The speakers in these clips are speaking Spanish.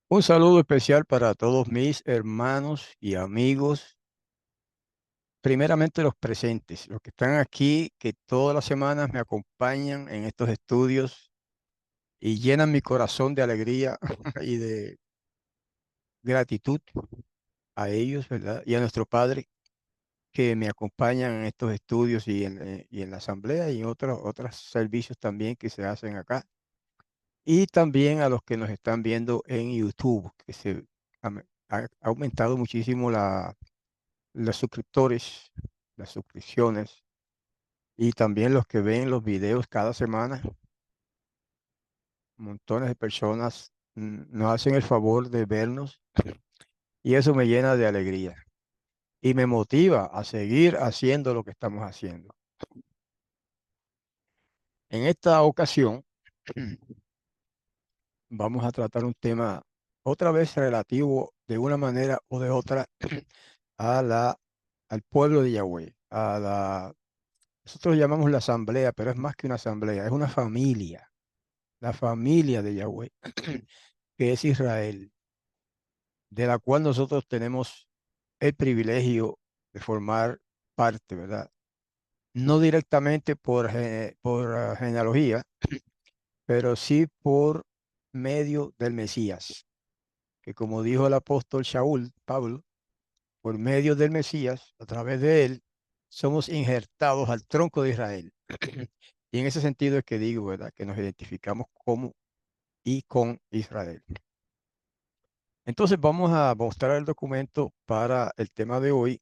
Un saludo especial para todos mis hermanos y amigos, primeramente los presentes, los que están aquí, que todas las semanas me acompañan en estos estudios y llenan mi corazón de alegría y de gratitud a ellos, ¿verdad? Y a nuestro Padre que me acompañan en estos estudios y en la asamblea y en otros servicios también que se hacen acá. Y también a los que nos están viendo en YouTube, que ha aumentado muchísimo los suscriptores, las suscripciones y también los que ven los videos cada semana. Montones de personas nos hacen el favor de vernos y eso me llena de alegría y me motiva a seguir haciendo lo que estamos haciendo. En esta ocasión vamos a tratar un tema otra vez relativo de una manera o de otra a al pueblo de Yahweh, nosotros llamamos la asamblea, pero es más que una asamblea, es una familia, la familia de Yahweh, que es Israel, de la cual nosotros tenemos el privilegio de formar parte, ¿verdad? No directamente por genealogía, pero sí por medio del Mesías, que como dijo el apóstol Shaul, Pablo, por medio del Mesías, a través de él, somos injertados al tronco de Israel. Y en ese sentido es que digo, ¿verdad? Que nos identificamos como y con Israel. Entonces vamos a mostrar el documento para el tema de hoy,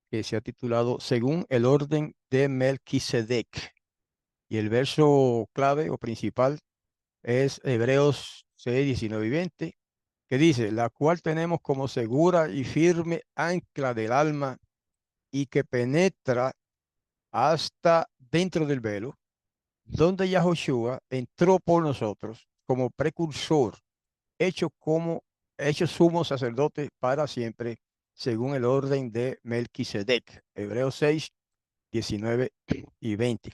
que se ha titulado Según el orden de Melquisedec. Y el verso clave o principal es Hebreos 6, 19 y 20, que dice, la cual tenemos como segura y firme ancla del alma y que penetra hasta dentro del velo, donde Yahushua entró por nosotros como precursor, hecho como hecho sumo sacerdote para siempre, según el orden de Melquisedec. Hebreos 6, 19 y 20.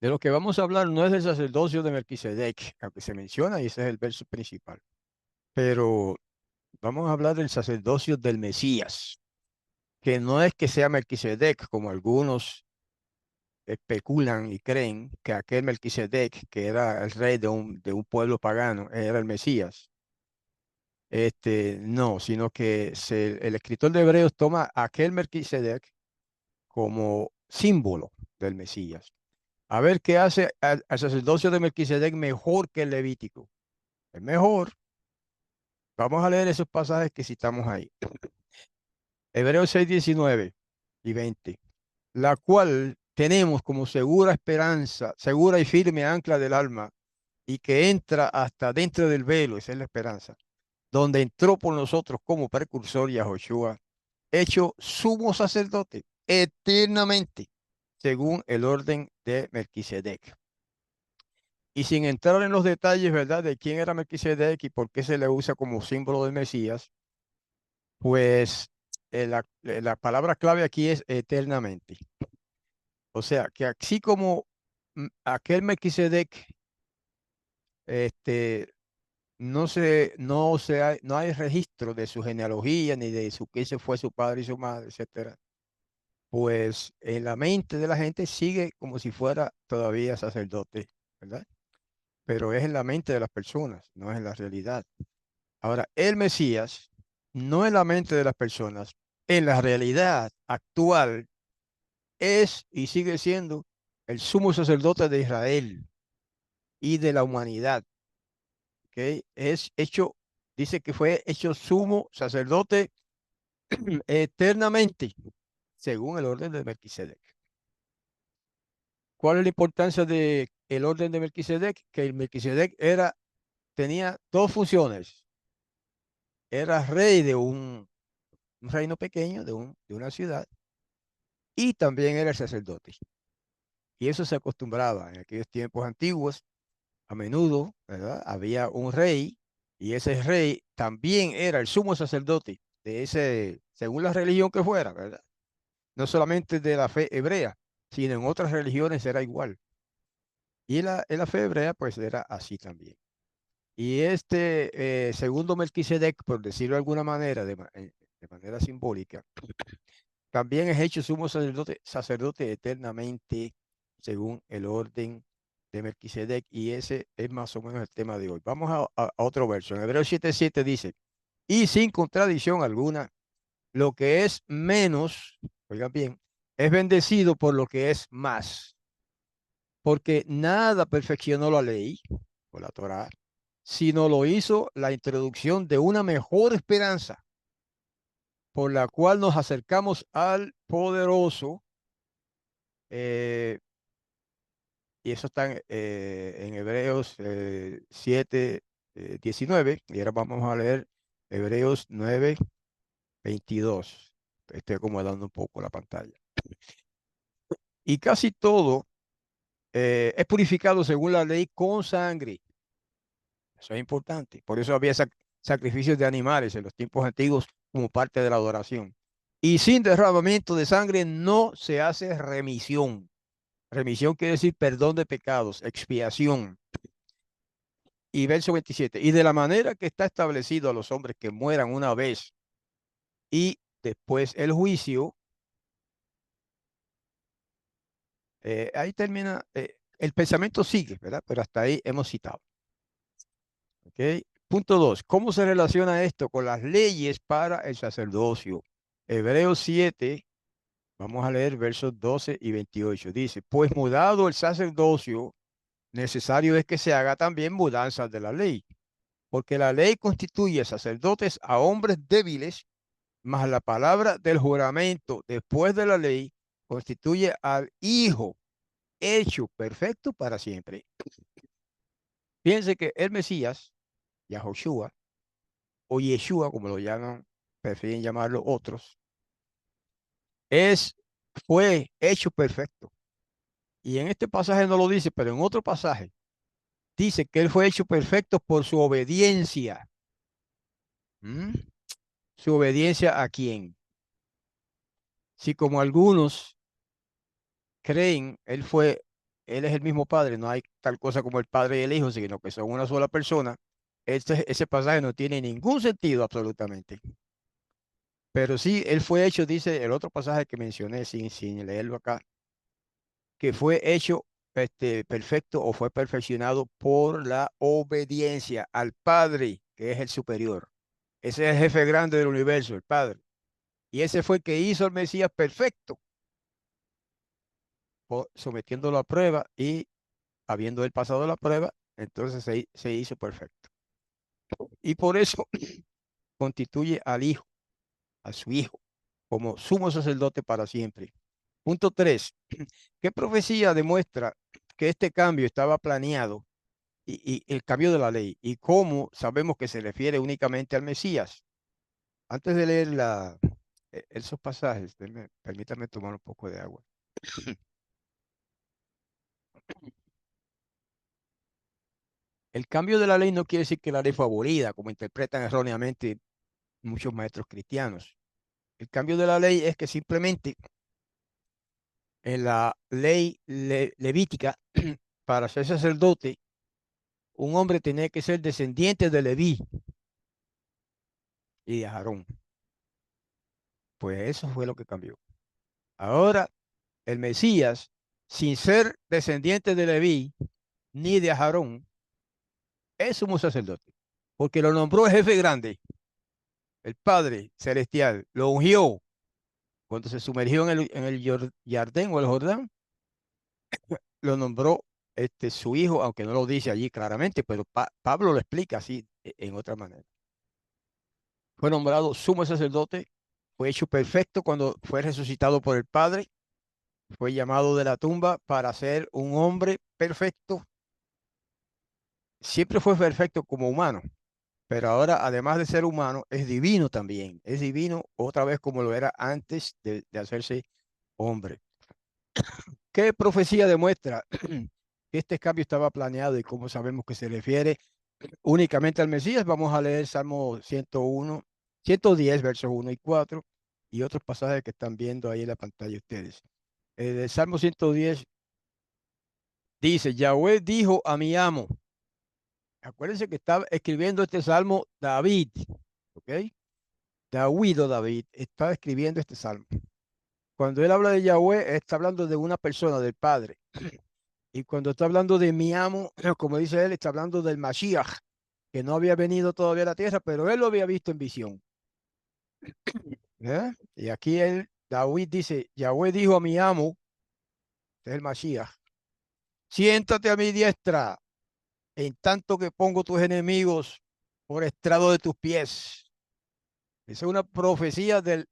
De lo que vamos a hablar no es del sacerdocio de Melquisedec, aunque se menciona y ese es el verso principal, pero vamos a hablar del sacerdocio del Mesías, que no es que sea Melquisedec, como algunos especulan y creen que aquel Melquisedec, que era el rey de un pueblo pagano, era el Mesías. No, sino que el escritor de Hebreos toma a aquel Melquisedec como símbolo del Mesías. A ver qué hace al sacerdocio de Melquisedec mejor que el Levítico. Es mejor. Vamos a leer esos pasajes que citamos ahí. Hebreos 6, 19 y 20. La cual tenemos como segura esperanza, segura y firme ancla del alma, y que entra hasta dentro del velo, esa es la esperanza, donde entró por nosotros como precursor Yahoshua, hecho sumo sacerdote eternamente, según el orden de Melquisedec. Y sin entrar en los detalles, ¿verdad?, de quién era Melquisedec y por qué se le usa como símbolo del Mesías, pues la palabra clave aquí es eternamente. O sea, que así como aquel Melquisedec, este, no hay registro de su genealogía ni de quién se fue su padre y su madre, etcétera. Pues en la mente de la gente sigue como si fuera todavía sacerdote, ¿verdad? Pero es en la mente de las personas, no es en la realidad. Ahora, el Mesías no en la mente de las personas, en la realidad actual es y sigue siendo el sumo sacerdote de Israel y de la humanidad, ¿ok? Es hecho, dice que fue hecho sumo sacerdote eternamente, según el orden de Melquisedec. ¿Cuál es la importancia de el orden de Melquisedec? Que el Melquisedec tenía dos funciones. Era rey de un reino pequeño, de una ciudad, y también era el sacerdote. Y eso se acostumbraba en aquellos tiempos antiguos. A menudo, ¿verdad? Había un rey y ese rey también era el sumo sacerdote de ese, según la religión que fuera, ¿verdad? No solamente de la fe hebrea, sino en otras religiones era igual. Y en la fe hebrea, pues era así también. Y este segundo Melquisedec, por decirlo de alguna manera, de manera simbólica, también es hecho sumo sacerdote eternamente según el orden de Melquisedec. Y ese es más o menos el tema de hoy. Vamos a otro verso. En Hebreos 7:7 dice, y sin contradicción alguna, lo que es menos, oigan bien, es bendecido por lo que es más, porque nada perfeccionó la ley, o la Torá, sino lo hizo la introducción de una mejor esperanza, por la cual nos acercamos al poderoso, eh, y eso está en Hebreos 7, 19, y ahora vamos a leer Hebreos 9, 22. Estoy acomodando un poco la pantalla. Y casi todo es purificado según la ley con sangre. Eso es importante. Por eso había sacrificios de animales en los tiempos antiguos como parte de la adoración. Y sin derramamiento de sangre no se hace remisión. Remisión quiere decir perdón de pecados, expiación. Y verso 27. Y de la manera que está establecido a los hombres que mueran una vez y después el juicio, ahí termina, el pensamiento sigue, ¿verdad? Pero hasta ahí hemos citado. ¿Ok? Punto 2. ¿Cómo se relaciona esto con las leyes para el sacerdocio? Hebreos 7, vamos a leer versos 12 y 28. Dice, pues mudado el sacerdocio, necesario es que se haga también mudanzas de la ley, porque la ley constituye sacerdotes a hombres débiles, mas la palabra del juramento después de la ley constituye al Hijo hecho perfecto para siempre. Piense que el Mesías, Yahoshua, o Yeshua, como lo llaman, prefieren llamarlo otros, es, fue hecho perfecto. Y en este pasaje no lo dice, pero en otro pasaje dice que él fue hecho perfecto por su obediencia. ¿Mm? ¿Su obediencia a quién? Si como algunos creen, él es el mismo Padre, no hay tal cosa como el Padre y el Hijo, sino que son una sola persona, ese pasaje no tiene ningún sentido absolutamente. Pero sí, él fue hecho, dice el otro pasaje que mencioné sin leerlo acá, que fue hecho perfecto o fue perfeccionado por la obediencia al Padre, que es el superior. Ese es el jefe grande del universo, el Padre. Y ese fue el que hizo al Mesías perfecto, sometiéndolo a prueba y habiendo él pasado la prueba, entonces se hizo perfecto. Y por eso constituye al Hijo, a su Hijo, como sumo sacerdote para siempre. Punto 3. ¿Qué profecía demuestra que este cambio estaba planeado y el cambio de la ley? ¿Y cómo sabemos que se refiere únicamente al Mesías? Antes de leer esos pasajes, permítame tomar un poco de agua. El cambio de la ley no quiere decir que la ley fue abolida, como interpretan erróneamente muchos maestros cristianos. El cambio de la ley es que simplemente en la ley levítica, para ser sacerdote, un hombre tenía que ser descendiente de Leví y de Aarón. Pues eso fue lo que cambió. Ahora, el Mesías, sin ser descendiente de Leví ni de Aarón, es sumo sacerdote, porque lo nombró el jefe grande, el Padre Celestial, lo ungió cuando se sumergió en el Jardín o el Jordán, lo nombró su hijo, aunque no lo dice allí claramente, pero Pablo lo explica así, en otra manera. Fue nombrado sumo sacerdote, fue hecho perfecto cuando fue resucitado por el Padre, fue llamado de la tumba para ser un hombre perfecto. Siempre fue perfecto como humano, pero ahora, además de ser humano, es divino también. Es divino otra vez como lo era antes de hacerse hombre. ¿Qué profecía demuestra que este cambio estaba planeado y cómo sabemos que se refiere únicamente al Mesías? Vamos a leer Salmo 101, 110, versos 1 y 4 y otros pasajes que están viendo ahí en la pantalla ustedes. El Salmo 110 dice, Yahweh dijo a mi amo, Acuérdense que estaba escribiendo este salmo David, ¿ok? David o David estaba escribiendo este salmo. Cuando él habla de Yahweh, está hablando de una persona, del Padre. Y cuando está hablando de mi amo, como dice él, está hablando del Mashiach, que no había venido todavía a la tierra, pero él lo había visto en visión. ¿Eh? Y aquí él, David dice, Yahweh dijo a mi amo, que es el Mashiach, siéntate a mi diestra, en tanto que pongo tus enemigos por estrado de tus pies. Esa es una profecía del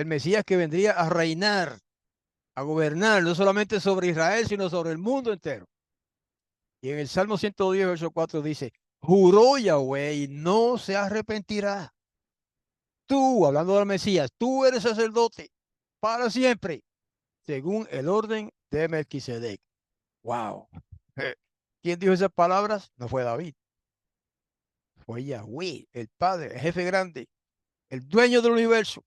Mesías que vendría a reinar, a gobernar, no solamente sobre Israel, sino sobre el mundo entero. Y en el Salmo 110, verso 4 dice, juró Yahweh y no se arrepentirá. Tú, hablando del Mesías, tú eres sacerdote para siempre, según el orden de Melquisedec. Wow. ¿Quién dijo esas palabras? No fue David, fue Yahweh, el Padre, el jefe grande, el dueño del universo.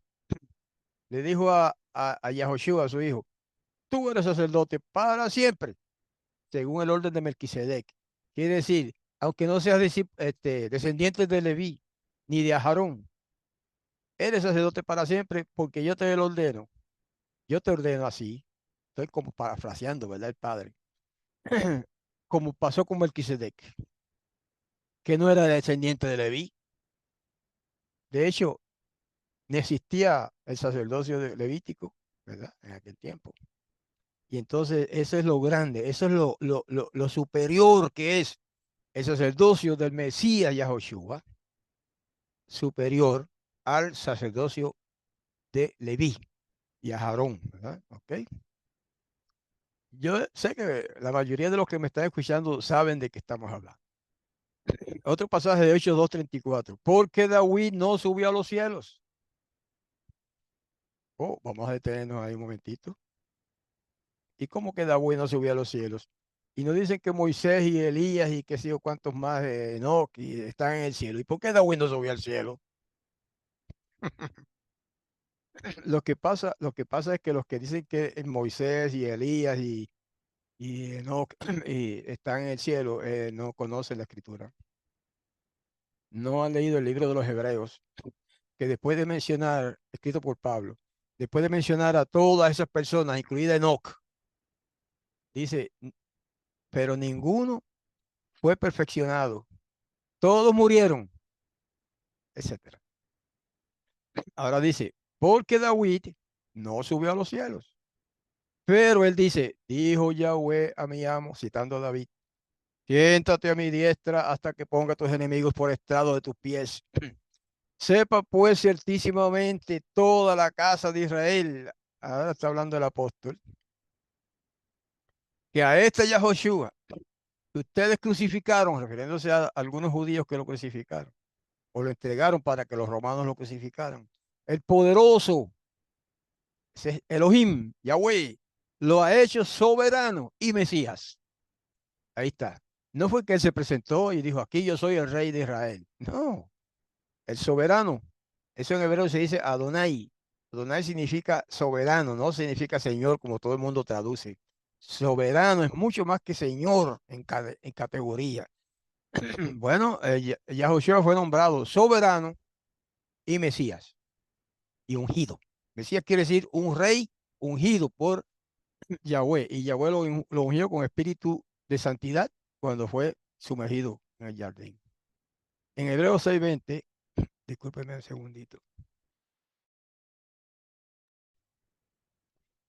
Le dijo a Yahoshua, a su hijo, tú eres sacerdote para siempre, según el orden de Melquisedec. Quiere decir, aunque no seas descendiente de Leví ni de Aarón, eres sacerdote para siempre porque yo te lo ordeno. Yo te ordeno así. Estoy como parafraseando, ¿verdad? El Padre. Como pasó con Melquisedec, que no era descendiente de Leví. De hecho, no existía el sacerdocio levítico, ¿verdad? En aquel tiempo. Y entonces eso es lo grande, eso es lo superior que es el sacerdocio del Mesías Yahoshua, superior al sacerdocio de Leví y a Aarón, ¿verdad? ¿Ok? Yo sé que la mayoría de los que me están escuchando saben de qué estamos hablando. Otro pasaje de Hechos 2:34. Porque David no subió a los cielos. Oh, vamos a detenernos ahí un momentito. ¿Y cómo que David no subió a los cielos? Y nos dicen que Moisés y Elías y qué sé yo cuántos más, Enoch, y están en el cielo. ¿Y por qué David no subió al cielo? Lo que pasa es que los que dicen que Moisés y Elías y Enoch y están en el cielo no conocen la escritura. No han leído el libro de los Hebreos, que después de mencionar, escrito por Pablo, después de mencionar a todas esas personas, incluida Enoch, dice, pero ninguno fue perfeccionado, todos murieron, etcétera. Ahora dice, porque David no subió a los cielos, pero él dice, dijo Yahweh a mi amo, citando a David, siéntate a mi diestra hasta que ponga a tus enemigos por estrado de tus pies. Sepa pues ciertísimamente toda la casa de Israel, ahora está hablando el apóstol, que a este Yahoshua que ustedes crucificaron, refiriéndose a algunos judíos que lo crucificaron, o lo entregaron para que los romanos lo crucificaran. El poderoso, ese es Elohim, Yahweh, lo ha hecho soberano y Mesías. Ahí está. No fue que él se presentó y dijo, aquí yo soy el rey de Israel. No, el soberano. Eso en hebreo se dice Adonai. Adonai significa soberano, no significa señor como todo el mundo traduce. Soberano es mucho más que señor en categoría. Bueno, Yahushua fue nombrado soberano y Mesías y ungido. Mesías quiere decir un rey ungido por Yahweh y Yahweh lo ungió con espíritu de santidad cuando fue sumergido en el jardín. En Hebreos 6:20, discúlpeme un segundito.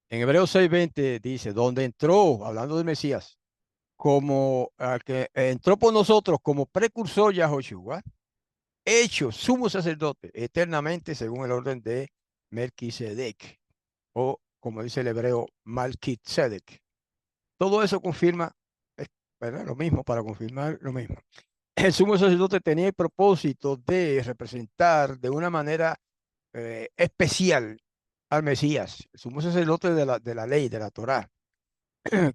En Hebreos 6:20 dice, donde entró, hablando del Mesías, como al que entró por nosotros como precursor Yahushua, hecho sumo sacerdote eternamente según el orden de Melquisedec, o como dice el hebreo, Malkitzedek. Todo eso confirma, ¿verdad? Lo mismo, para confirmar lo mismo. El sumo sacerdote tenía el propósito de representar de una manera especial al Mesías, el sumo sacerdote de la ley, de la Torá,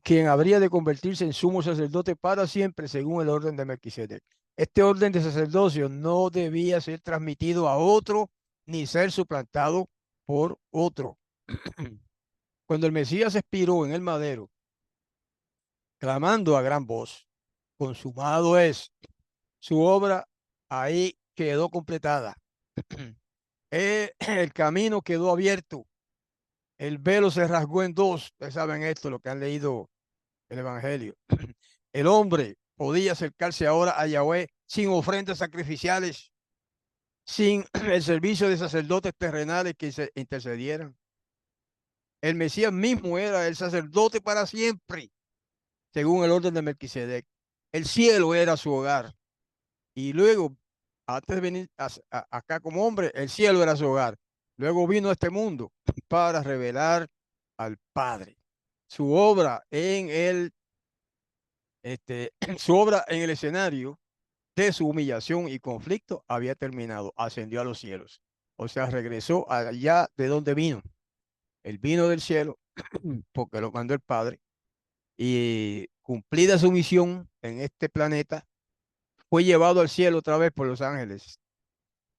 quien habría de convertirse en sumo sacerdote para siempre según el orden de Melquisedec. Este orden de sacerdocio no debía ser transmitido a otro ni ser suplantado por otro. Cuando el Mesías expiró en el madero, clamando a gran voz, consumado es, Su obra ahí quedó completada. El camino quedó abierto. El velo se rasgó en dos. Ustedes saben esto, lo que han leído el Evangelio. El hombre podía acercarse ahora a Yahweh sin ofrendas sacrificiales, sin el servicio de sacerdotes terrenales que se intercedieran. El Mesías mismo era el sacerdote para siempre, según el orden de Melquisedec. El cielo era su hogar. Y luego, antes de venir acá como hombre, el cielo era su hogar. Luego vino a este mundo para revelar al Padre. Su obra en su obra en el escenario de su humillación y conflicto había terminado. Ascendió a los cielos. O sea, regresó allá de donde vino. Él vino del cielo porque lo mandó el Padre y cumplida su misión en este planeta, fue llevado al cielo otra vez por los ángeles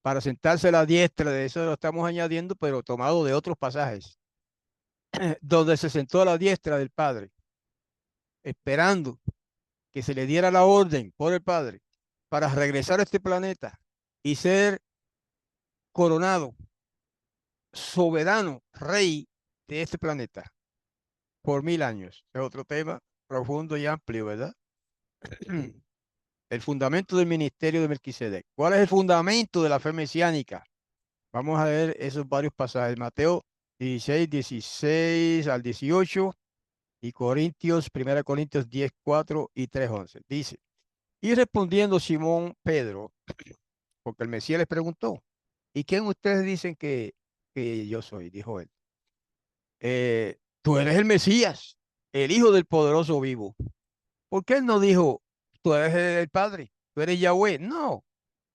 para sentarse a la diestra, de eso lo estamos añadiendo, pero tomado de otros pasajes, donde se sentó a la diestra del Padre, esperando que se le diera la orden por el Padre para regresar a este planeta y ser coronado soberano rey de este planeta por 1000 años. Es otro tema profundo y amplio, ¿verdad? El fundamento del ministerio de Melquisedec. ¿Cuál es el fundamento de la fe mesiánica? Vamos a ver esos varios pasajes. Mateo 16, 16 al 18 y Corintios, 1 Corintios 10, 4 y 3, 11. Dice, y respondiendo Simón Pedro, porque el Mesías les preguntó, ¿y quién ustedes dicen que yo soy? Dijo él. Tú eres el Mesías, el Hijo del Poderoso Vivo. ¿Por qué él no dijo, tú eres el Padre, tú eres Yahweh? No,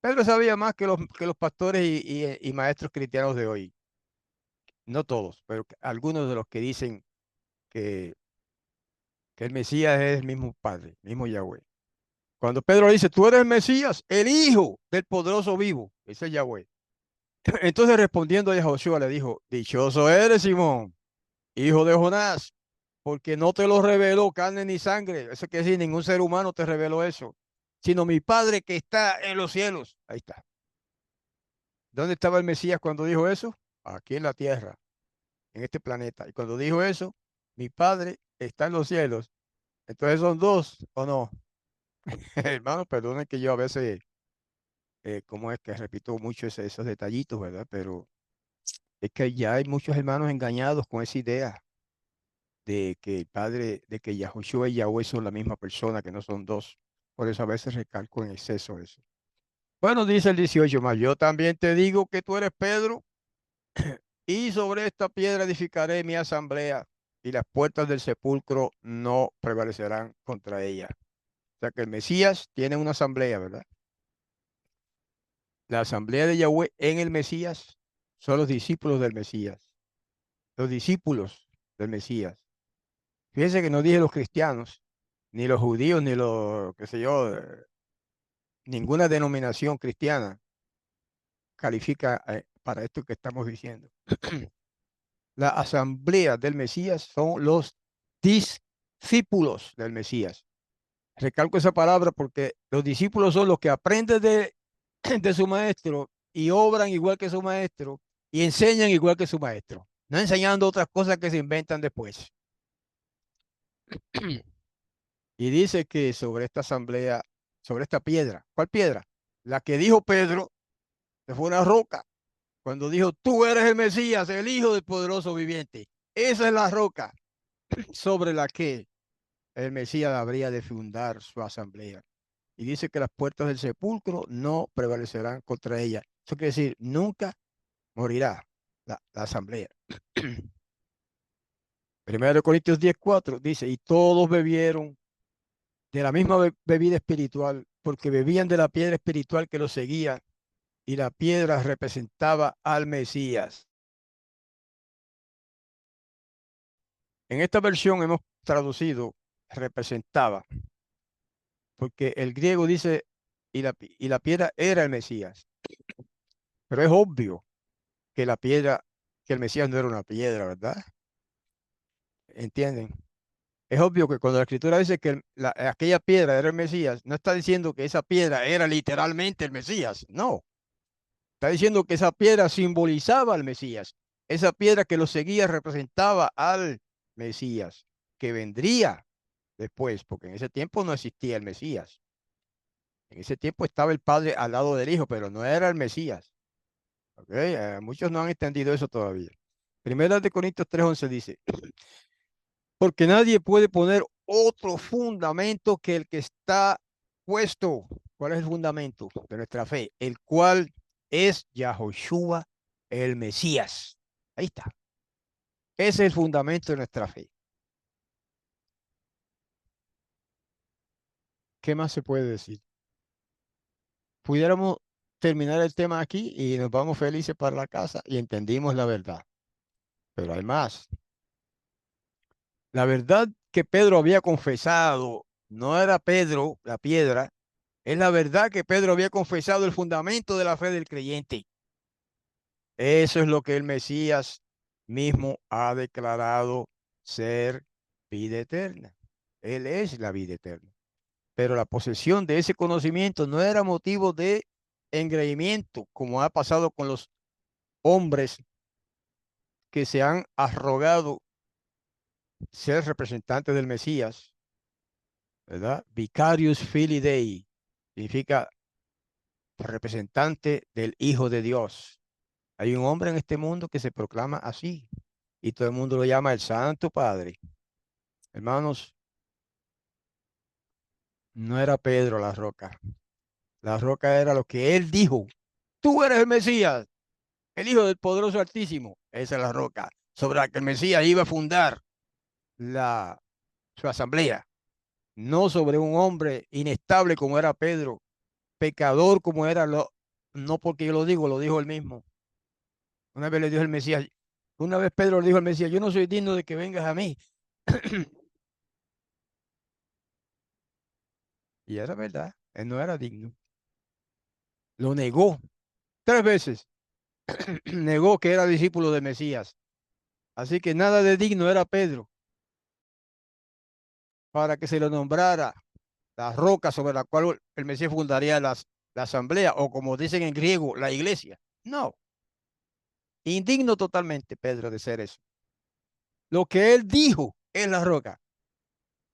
Pedro sabía más que los pastores y maestros cristianos de hoy. No todos, pero algunos de los que dicen que, que el Mesías es el mismo Padre, el mismo Yahweh. Cuando Pedro le dice, tú eres el Mesías, el Hijo del Poderoso Vivo, ese es Yahweh. Entonces respondiendo a Josué le dijo, dichoso eres, Simón, hijo de Jonás, porque no te lo reveló carne ni sangre. Eso quiere decir, ningún ser humano te reveló eso, sino mi Padre que está en los cielos. Ahí está. ¿Dónde estaba el Mesías cuando dijo eso? Aquí en la tierra, en este planeta. Y cuando dijo eso, mi Padre está en los cielos. Entonces son dos, ¿o no? Hermano, perdonen que yo a veces, como es que repito mucho esos detallitos, ¿verdad? Pero es que ya hay muchos hermanos engañados con esa idea de que el Padre, de que Yahushua y Yahweh son la misma persona, que no son dos. Por eso a veces recalco en exceso eso. Bueno, dice el 18 más, yo también te digo que tú eres Pedro, y sobre esta piedra edificaré mi asamblea, y las puertas del sepulcro no prevalecerán contra ella. O sea que el Mesías tiene una asamblea, ¿verdad? La asamblea de Yahweh en el Mesías son los discípulos del Mesías, los discípulos del Mesías. Fíjense que no dije los cristianos, ni los judíos, ni los, qué sé yo, ninguna denominación cristiana califica para esto que estamos diciendo. La asamblea del Mesías son los discípulos del Mesías. Recalco esa palabra porque los discípulos son los que aprenden de su maestro y obran igual que su maestro y enseñan igual que su maestro, no enseñando otras cosas que se inventan después. Y dice que sobre esta asamblea, sobre esta piedra, ¿cuál piedra? La que dijo Pedro, que fue una roca, cuando dijo, tú eres el Mesías, el Hijo del Poderoso Viviente. Esa es la roca sobre la que el Mesías habría de fundar su asamblea. Y dice que las puertas del sepulcro no prevalecerán contra ella. Eso quiere decir, nunca morirá la asamblea. Primero de Corintios 10:4 dice, y todos bebieron de la misma bebida espiritual, porque bebían de la piedra espiritual que los seguía, y la piedra representaba al Mesías. En esta versión hemos traducido representaba, porque el griego dice, y la piedra era el Mesías. Pero es obvio que la piedra, que el Mesías no era una piedra, ¿verdad? ¿Entienden? Es obvio que cuando la escritura dice que aquella piedra era el Mesías, no está diciendo que esa piedra era literalmente el Mesías, no. Está diciendo que esa piedra simbolizaba al Mesías. Esa piedra que lo seguía representaba al Mesías, que vendría después, porque en ese tiempo no existía el Mesías. En ese tiempo estaba el Padre al lado del Hijo, pero no era el Mesías. ¿Ok? Muchos no han entendido eso todavía. Primera de Corintios 3:11 dice, porque nadie puede poner otro fundamento que el que está puesto. ¿Cuál es el fundamento de nuestra fe? El cual es Yahoshua el Mesías. Ahí está. Ese es el fundamento de nuestra fe. ¿Qué más se puede decir? Pudiéramos terminar el tema aquí y nos vamos felices para la casa y entendimos la verdad. Pero hay más. La verdad que Pedro había confesado no era Pedro la piedra, es la verdad que Pedro había confesado el fundamento de la fe del creyente. Eso es lo que el Mesías mismo ha declarado ser vida eterna. Él es la vida eterna. Pero la posesión de ese conocimiento no era motivo de engreimiento, como ha pasado con los hombres que se han arrogado ser representantes del Mesías, ¿verdad? Vicarius Filii Dei significa representante del Hijo de Dios. Hay un hombre en este mundo que se proclama así y todo el mundo lo llama el Santo Padre. Hermanos, no era Pedro la roca. La roca era lo que él dijo. Tú eres el Mesías, el Hijo del Poderoso Altísimo. Esa es la roca sobre la que el Mesías iba a fundar la, su asamblea. No sobre un hombre inestable como era Pedro, pecador como era, no porque yo lo digo, lo dijo él mismo. Una vez le dijo el Mesías, una vez Pedro le dijo al Mesías, yo no soy digno de que vengas a mí. Y era verdad, él no era digno. Lo negó 3 veces. Negó que era discípulo de Mesías. Así que nada de digno era Pedro para que se le nombrara la roca sobre la cual el Mesías fundaría la asamblea, o como dicen en griego, la iglesia. No, indigno totalmente Pedro de ser eso. Lo que él dijo es la roca.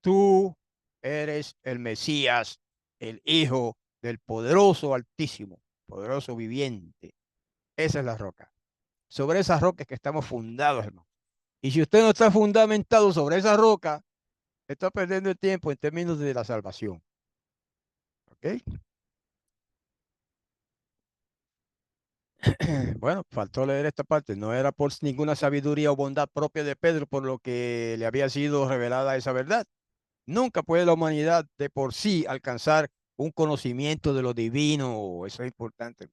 Tú eres el Mesías, el Hijo del poderoso Altísimo, poderoso viviente. Esa es la roca. Sobre esa roca es que estamos fundados, hermano. Y si usted no está fundamentado sobre esa roca, está perdiendo el tiempo en términos de la salvación. ¿Ok? Bueno, faltó leer esta parte. No era por ninguna sabiduría o bondad propia de Pedro por lo que le había sido revelada esa verdad. Nunca puede la humanidad de por sí alcanzar un conocimiento de lo divino. Eso es importante.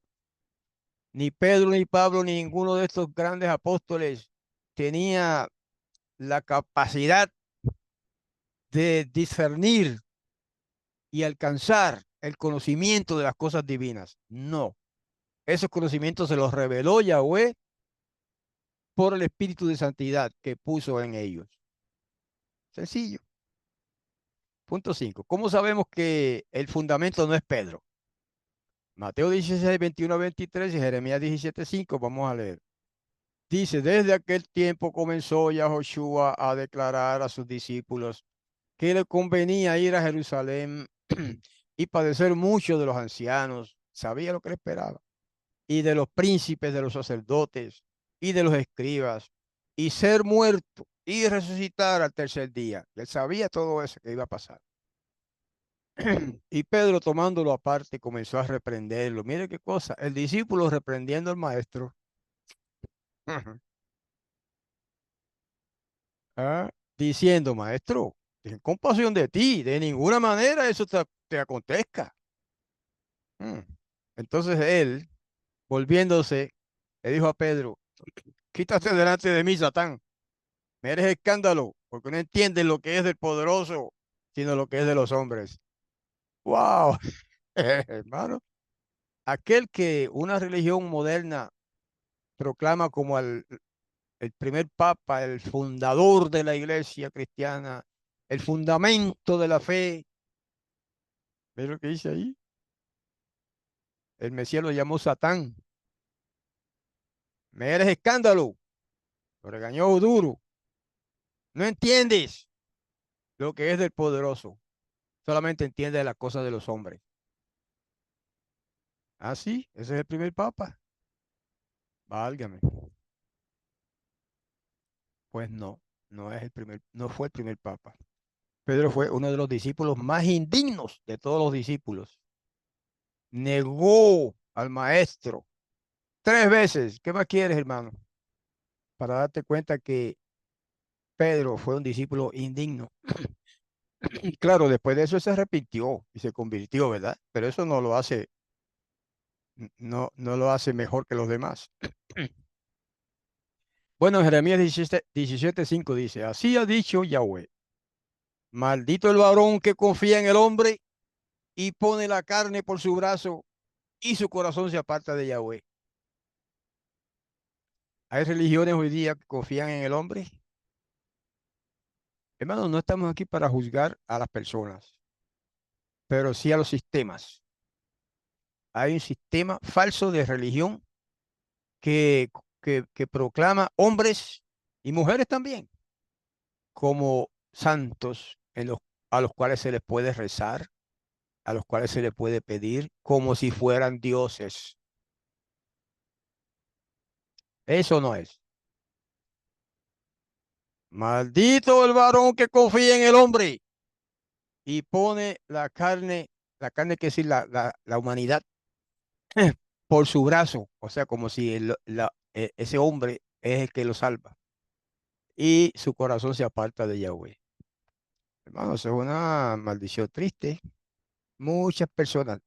Ni Pedro, ni Pablo, ni ninguno de estos grandes apóstoles tenía la capacidad de discernir y alcanzar el conocimiento de las cosas divinas. No, esos conocimientos se los reveló Yahweh por el Espíritu de Santidad que puso en ellos. Sencillo. Punto 5. ¿Cómo sabemos que el fundamento no es Pedro? Mateo 16, 21 a 23 y Jeremías 17, 5. Vamos a leer. Dice, desde aquel tiempo comenzó Yahoshua a declarar a sus discípulos que le convenía ir a Jerusalén y padecer mucho de los ancianos. Sabía lo que le esperaba. Y de los príncipes, de los sacerdotes y de los escribas, y ser muerto y resucitar al tercer día. Él sabía todo eso que iba a pasar. Y Pedro, tomándolo aparte, comenzó a reprenderlo. Mire qué cosa, el discípulo reprendiendo al maestro. ¿Ah? Diciendo, maestro, ten compasión de ti, de ninguna manera eso te acontezca. Mm. Entonces él, volviéndose, le dijo a Pedro, quítate delante de mí, Satán, me eres escándalo, porque no entiendes lo que es del poderoso, sino lo que es de los hombres. ¡Wow! Hermano, aquel que una religión moderna proclama como el primer papa, el fundador de la iglesia cristiana, el fundamento de la fe. ¿Ves lo que dice ahí? El Mesías lo llamó Satán. Me eres escándalo. Lo regañó duro. No entiendes lo que es del poderoso. Solamente entiendes las cosas de los hombres. Ah, sí, ese es el primer papa. Válgame. Pues no, no es el primer, no fue el primer papa. Pedro fue uno de los discípulos más indignos de todos los discípulos. Negó al maestro 3 veces. ¿Qué más quieres, hermano? Para darte cuenta que Pedro fue un discípulo indigno. Y claro, después de eso se arrepintió y se convirtió, ¿verdad? Pero eso no lo hace, no lo hace mejor que los demás. Bueno, Jeremías 17:5 dice, así ha dicho Yahweh, maldito el varón que confía en el hombre y pone la carne por su brazo y su corazón se aparta de Yahweh. Hay religiones hoy día que confían en el hombre. Hermanos, no estamos aquí para juzgar a las personas, pero sí a los sistemas. Hay un sistema falso de religión que, que proclama hombres y mujeres también como santos a los cuales se les puede rezar, a los cuales se les puede pedir como si fueran dioses. Eso no es. Maldito el varón que confía en el hombre y pone la carne que decir la humanidad, por su brazo, o sea, como si ese hombre es el que lo salva y su corazón se aparta de Yahweh. Hermano, eso es una maldición triste. Muchas personas,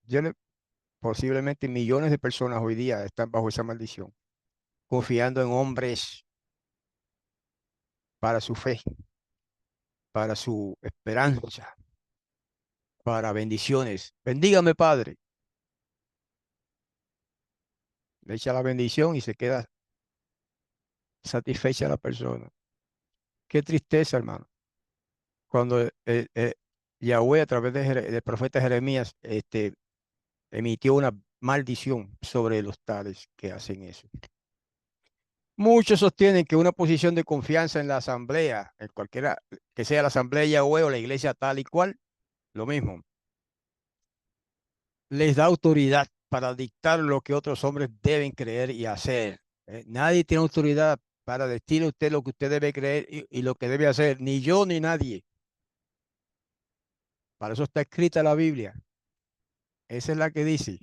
posiblemente millones de personas hoy día están bajo esa maldición, confiando en hombres para su fe, para su esperanza, para bendiciones. Bendígame, Padre. Le echa la bendición y se queda satisfecha la persona. Qué tristeza, hermano. Cuando Yahweh a través del profeta Jeremías emitió una maldición sobre los tales que hacen eso. Muchos sostienen que una posición de confianza en la asamblea, en cualquiera que sea la asamblea Yahweh o la iglesia tal y cual, lo mismo, les da autoridad para dictar lo que otros hombres deben creer y hacer. Nadie tiene autoridad para decirle a usted lo que usted debe creer y lo que debe hacer, ni yo ni nadie. Para eso está escrita la Biblia. Esa es la que dice.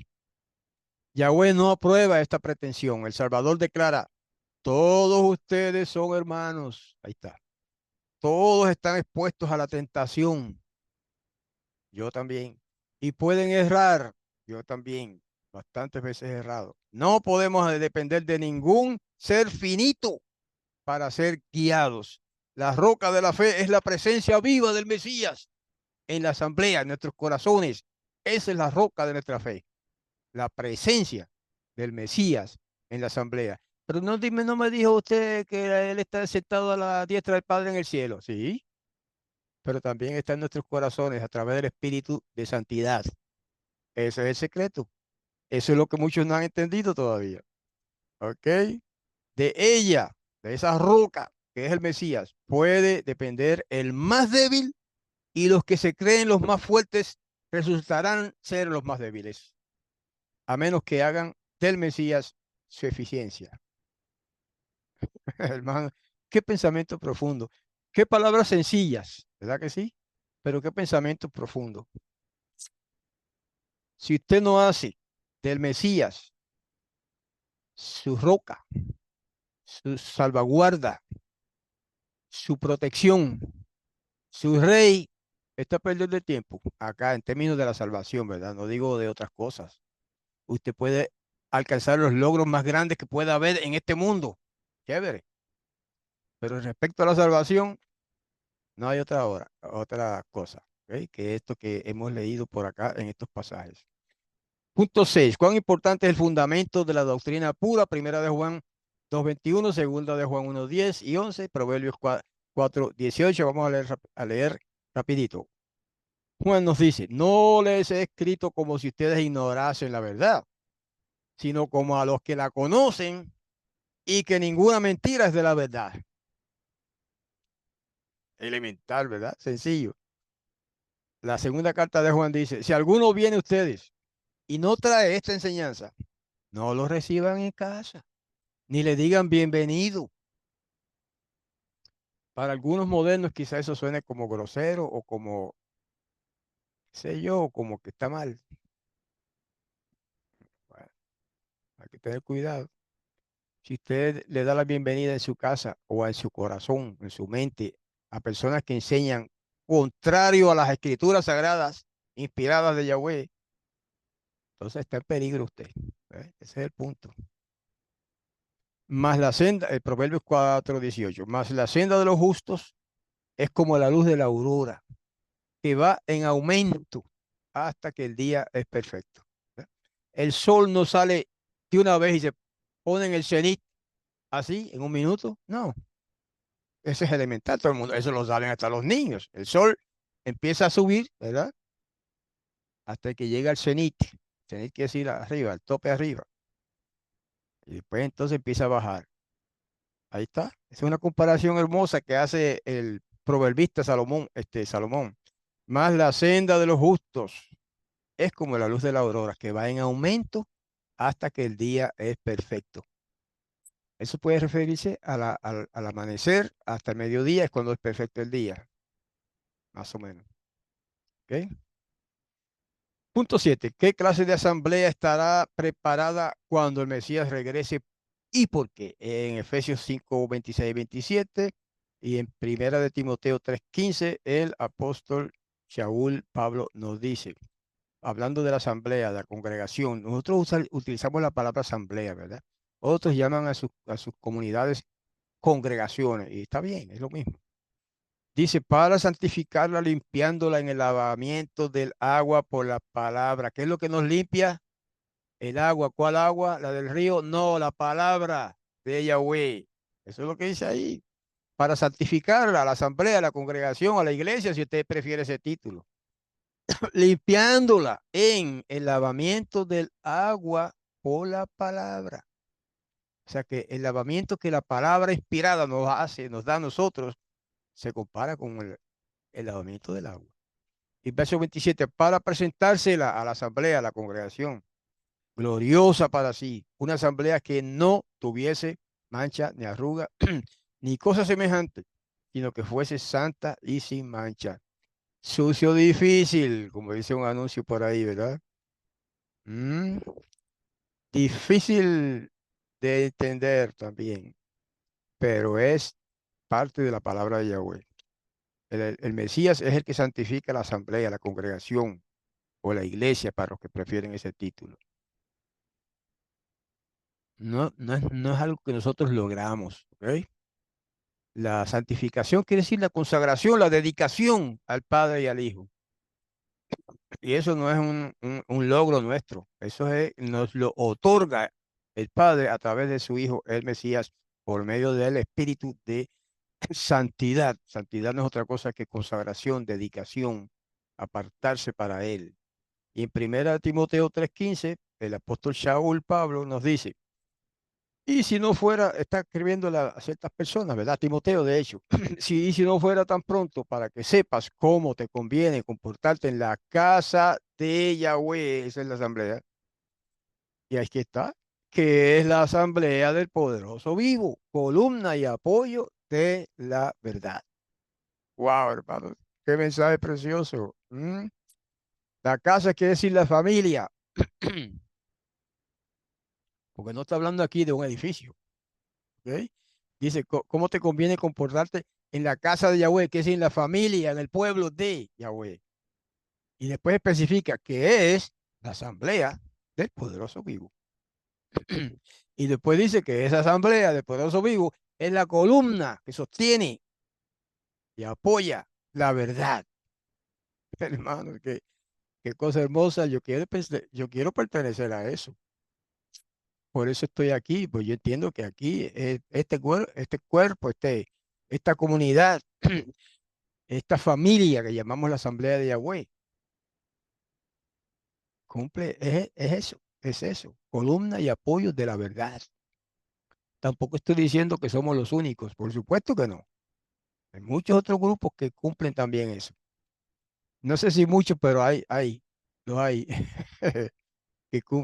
Yahweh no aprueba esta pretensión. El Salvador declara, todos ustedes son hermanos. Ahí está. Todos están expuestos a la tentación. Yo también. Y pueden errar. Yo también. Bastantes veces he errado. No podemos depender de ningún ser finito para ser guiados. La roca de la fe es la presencia viva del Mesías en la asamblea, en nuestros corazones. Esa es la roca de nuestra fe. La presencia del Mesías en la asamblea. Pero no me dijo usted que él está sentado a la diestra del Padre en el cielo. Sí, pero también está en nuestros corazones a través del Espíritu de Santidad. Ese es el secreto. Eso es lo que muchos no han entendido todavía. ¿Ok? De ella, de esa roca que es el Mesías, puede depender el más débil y los que se creen los más fuertes resultarán ser los más débiles, a menos que hagan del Mesías su eficiencia. Hermano, qué pensamiento profundo, qué palabras sencillas, ¿verdad que sí? Pero qué pensamiento profundo. Si usted no hace del Mesías su roca, su salvaguarda, su protección, su rey, está perdiendo el tiempo acá en términos de la salvación, ¿verdad? No digo de otras cosas. Usted puede alcanzar los logros más grandes que pueda haber en este mundo. Chévere. Pero respecto a la salvación, no hay otra cosa, ¿ok? Que esto que hemos leído por acá en estos pasajes. Punto 6. ¿Cuán importante es el fundamento de la doctrina pura? Primera de Juan 2:21, segunda de Juan 1:10 y 11, Proverbios 4:18. Vamos a leer rapidito. Juan nos dice, no les he escrito como si ustedes ignorasen la verdad, sino como a los que la conocen y que ninguna mentira es de la verdad. Elemental, ¿verdad? Sencillo. La segunda carta de Juan dice, si alguno viene a ustedes y no trae esta enseñanza, no lo reciban en casa, ni le digan bienvenido. Para algunos modernos quizá eso suene como grosero o como, qué sé yo, como que está mal. Bueno, hay que tener cuidado. Si usted le da la bienvenida en su casa o en su corazón, en su mente, a personas que enseñan contrario a las escrituras sagradas inspiradas de Yahweh, entonces está en peligro usted. Ese es el punto. Más la senda, el Proverbios 4:18, más la senda de los justos es como la luz de la aurora, que va en aumento hasta que el día es perfecto. El sol no sale de una vez y se pone en el cenit así, en un minuto. No, ese es elemental, todo el mundo, eso lo saben hasta los niños. El sol empieza a subir, ¿verdad? Hasta que llega al cenit. Cenit quiere decir arriba, al tope arriba. Y después entonces empieza a bajar. Ahí está. Es una comparación hermosa que hace el proverbista Salomón, Salomón. Más la senda de los justos es como la luz de la aurora, que va en aumento hasta que el día es perfecto. Eso puede referirse al amanecer hasta el mediodía, es cuando es perfecto el día, más o menos. ¿Ok? Punto 7. ¿Qué clase de asamblea estará preparada cuando el Mesías regrese y por qué? En Efesios 5, 26 y 27 y en Primera de Timoteo 3:15, el apóstol Shaul Pablo nos dice, hablando de la asamblea, de la congregación, nosotros utilizamos la palabra asamblea, ¿verdad? Otros llaman a sus comunidades congregaciones y está bien, es lo mismo. Dice, para santificarla, limpiándola en el lavamiento del agua por la palabra. ¿Qué es lo que nos limpia? El agua. ¿Cuál agua? ¿La del río? No, la palabra de Yahweh. Eso es lo que dice ahí. Para santificarla, a la asamblea, a la congregación, a la iglesia, si usted prefiere ese título. Limpiándola en el lavamiento del agua por la palabra. O sea que el lavamiento que la palabra inspirada nos hace, nos da a nosotros, se compara con el lavamiento del agua. Y verso 27, para presentársela a la asamblea, a la congregación, gloriosa para sí, una asamblea que no tuviese mancha ni arruga, ni cosa semejante, sino que fuese santa y sin mancha. Sucio difícil, como dice un anuncio por ahí, ¿verdad? Mm, difícil de entender también, pero es parte de la palabra de Yahweh. El Mesías es el que santifica la asamblea, la congregación o la iglesia para los que prefieren ese título. No es algo que nosotros logramos, ¿ok? La santificación quiere decir la consagración, la dedicación al Padre y al Hijo. Y eso no es un logro nuestro, nos lo otorga el Padre a través de su Hijo, el Mesías, por medio del Espíritu de santidad. Santidad no es otra cosa que consagración, dedicación, apartarse para Él. Y en 1 Timoteo 3:15, el apóstol Shaul Pablo nos dice, y si no fuera, está escribiendo a ciertas personas, ¿verdad? Timoteo, de hecho, si no fuera tan pronto para que sepas cómo te conviene comportarte en la casa de Yahweh, esa es la asamblea, y aquí está, que es la asamblea del poderoso vivo, columna y apoyo de la verdad. Wow, hermano, qué mensaje precioso. La casa quiere decir la familia, porque no está hablando aquí de un edificio. ¿Ok? Dice, ¿cómo te conviene comportarte en la casa de Yahweh, que es en la familia, en el pueblo de Yahweh? Y después especifica que es la asamblea del poderoso vivo. Y después dice que esa asamblea del poderoso vivo es la columna que sostiene y apoya la verdad. Hermano, qué cosa hermosa. Yo quiero pertenecer a eso. Por eso estoy aquí, pues yo entiendo que aquí este cuerpo, esta comunidad esta familia que llamamos la Asamblea de Yahweh, cumple, es eso, columna y apoyo de la verdad. Tampoco estoy diciendo que somos los únicos, por supuesto que no. Hay muchos otros grupos que cumplen también eso. No sé si muchos, pero los hay,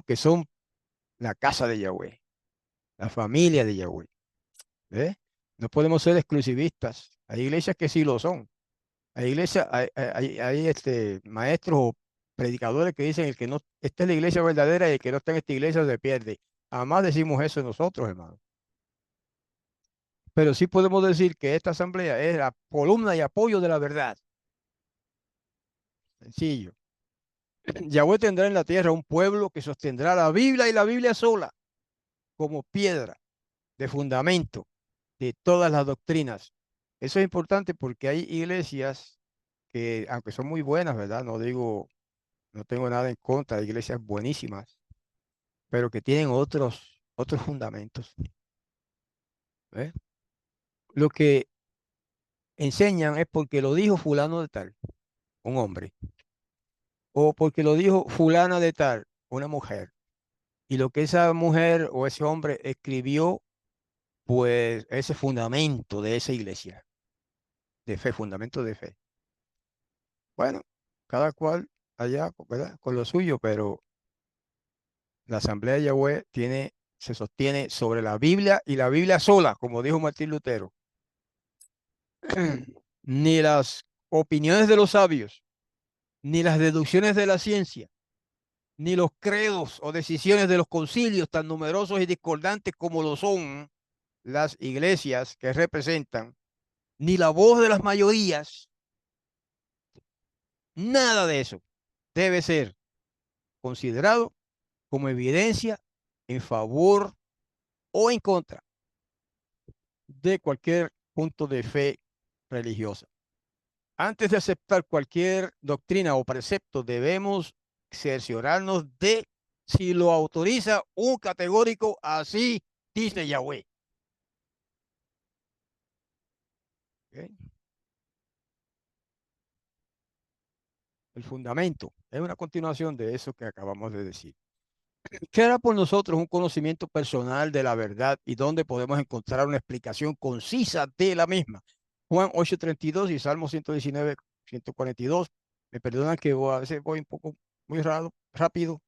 que son la casa de Yahweh, la familia de Yahweh. ¿Ves? No podemos ser exclusivistas. Hay iglesias que sí lo son. Hay iglesias, maestros o predicadores que dicen el que no, esta es la iglesia verdadera y el que no está en esta iglesia se pierde. Jamás decimos eso nosotros, hermano. Pero sí podemos decir que esta asamblea es la columna y apoyo de la verdad. Sencillo. Yahweh tendrá en la tierra un pueblo que sostendrá la Biblia y la Biblia sola como piedra de fundamento de todas las doctrinas. Eso es importante porque hay iglesias que, aunque son muy buenas, ¿verdad? No digo, no tengo nada en contra, hay iglesias buenísimas, pero que tienen otros fundamentos. ¿Ves? Lo que enseñan es porque lo dijo fulano de tal, un hombre, o porque lo dijo fulana de tal, una mujer. Y lo que esa mujer o ese hombre escribió, pues ese fundamento de esa iglesia, de fe, fundamento de fe. Bueno, cada cual allá, ¿verdad? Con lo suyo, pero la Asamblea de Yahweh se sostiene sobre la Biblia y la Biblia sola, como dijo Martín Lutero. Ni las opiniones de los sabios, ni las deducciones de la ciencia, ni los credos o decisiones de los concilios tan numerosos y discordantes como lo son las iglesias que representan, ni la voz de las mayorías, nada de eso debe ser considerado como evidencia en favor o en contra de cualquier punto de fe religiosa. Antes de aceptar cualquier doctrina o precepto, debemos cerciorarnos de si lo autoriza un categórico así, dice Yahweh. ¿Ok? El fundamento es una continuación de eso que acabamos de decir. ¿Qué hará por nosotros un conocimiento personal de la verdad y dónde podemos encontrar una explicación concisa de la misma? Juan 8:32 y Salmo 119, 142. Me perdonan que a veces voy un poco muy rápido,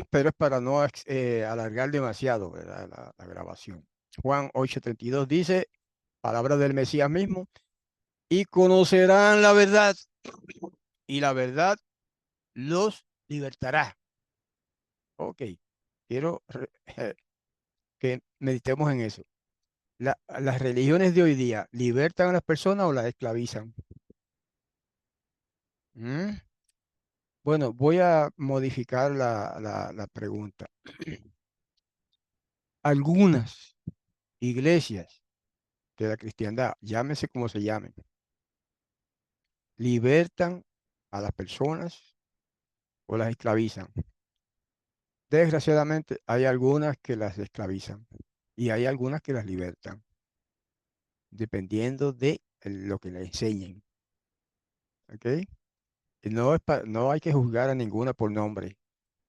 pero es para no alargar demasiado, ¿verdad? La grabación. Juan 8:32 dice, palabra del Mesías mismo, y conocerán la verdad, y la verdad los libertará. Ok, quiero que meditemos en eso. Las religiones de hoy día, ¿libertan a las personas o las esclavizan? ¿Mm? Bueno, voy a modificar la pregunta. Algunas iglesias de la cristiandad, llámese como se llamen, libertan a las personas o las esclavizan. Desgraciadamente, hay algunas que las esclavizan y hay algunas que las libertan, dependiendo de lo que les enseñen. ¿Ok? Y no hay que juzgar a ninguna por nombre.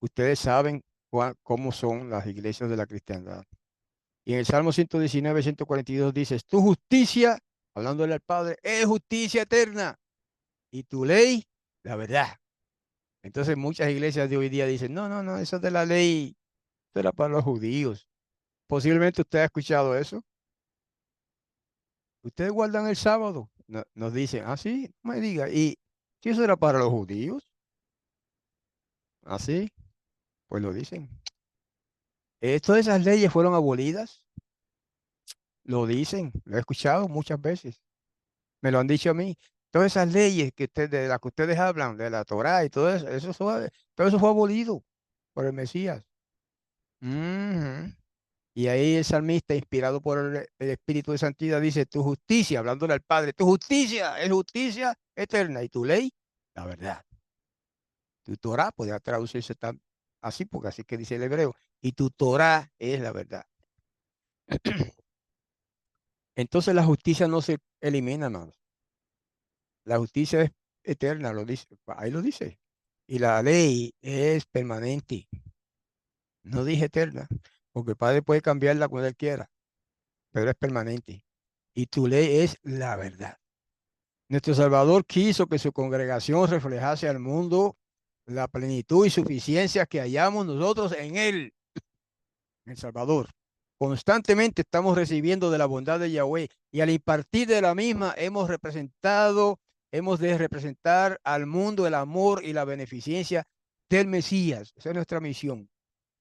Ustedes saben cómo son las iglesias de la cristiandad. Y en el Salmo 119, 142 dices, tu justicia, hablándole al Padre, es justicia eterna y tu ley, la verdad. Entonces muchas iglesias de hoy día dicen, no, no, no, eso de la ley, eso era para los judíos. Posiblemente usted ha escuchado eso. Ustedes guardan el sábado. Nos dicen, ah, sí, no me diga. ¿Y si eso era para los judíos? Ah, sí, pues lo dicen. Todas esas leyes fueron abolidas, lo dicen, lo he escuchado muchas veces, me lo han dicho a mí. Todas esas leyes de las que ustedes hablan, de la Torá y todo eso, todo eso fue abolido por el Mesías. Ujú. Y ahí el salmista, inspirado por el Espíritu de Santidad, dice, tu justicia, hablándole al Padre, tu justicia es justicia eterna y tu ley, la verdad. Tu Torá podría traducirse así, porque así que dice el hebreo, y tu Torá es la verdad. Entonces la justicia no se elimina, hermanos. La justicia es eterna, lo dice, ahí lo dice. Y la ley es permanente, no dije eterna, porque el Padre puede cambiarla cuando Él quiera, pero es permanente. Y tu ley es la verdad. Nuestro Salvador quiso que su congregación reflejase al mundo la plenitud y suficiencia que hallamos nosotros en Él, en El Salvador. Constantemente estamos recibiendo de la bondad de Yahweh y al impartir de la misma hemos de representar al mundo el amor y la beneficencia del Mesías. Esa es nuestra misión.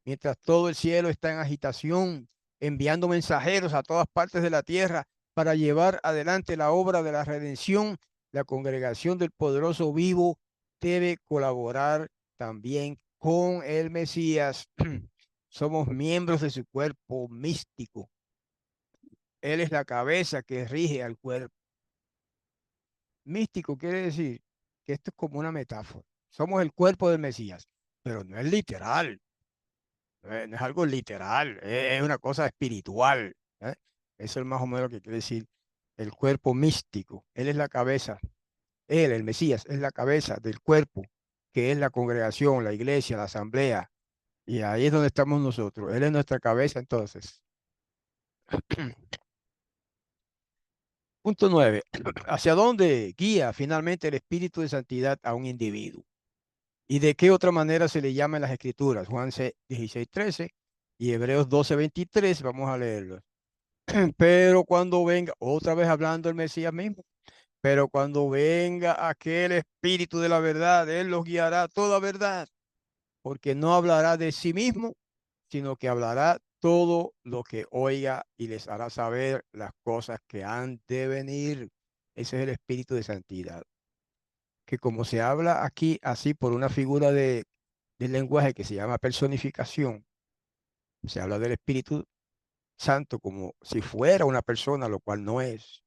Mientras todo el cielo está en agitación, enviando mensajeros a todas partes de la tierra para llevar adelante la obra de la redención, la congregación del poderoso vivo debe colaborar también con el Mesías. Somos miembros de su cuerpo místico. Él es la cabeza que rige al cuerpo. Místico quiere decir que esto es como una metáfora. Somos el cuerpo del Mesías, pero no es literal. No es algo literal, es una cosa espiritual. ¿Eh? Eso es más o menos lo que quiere decir el cuerpo místico. Él es la cabeza, él, el Mesías, es la cabeza del cuerpo, que es la congregación, la iglesia, la asamblea. Y ahí es donde estamos nosotros. Él es nuestra cabeza entonces. Punto 9. ¿Hacia dónde guía finalmente el espíritu de santidad a un individuo? ¿Y de qué otra manera se le llama en las escrituras? Juan 16:13 y Hebreos 12:23. Vamos a leerlo. Pero cuando venga, otra vez hablando el Mesías mismo, pero cuando venga aquel Espíritu de la verdad, Él los guiará a toda verdad, porque no hablará de sí mismo, sino que hablará todo lo que oiga y les hará saber las cosas que han de venir. Ese es el Espíritu de santidad, que como se habla aquí así por una figura del lenguaje que se llama personificación, se habla del Espíritu Santo como si fuera una persona, lo cual no es.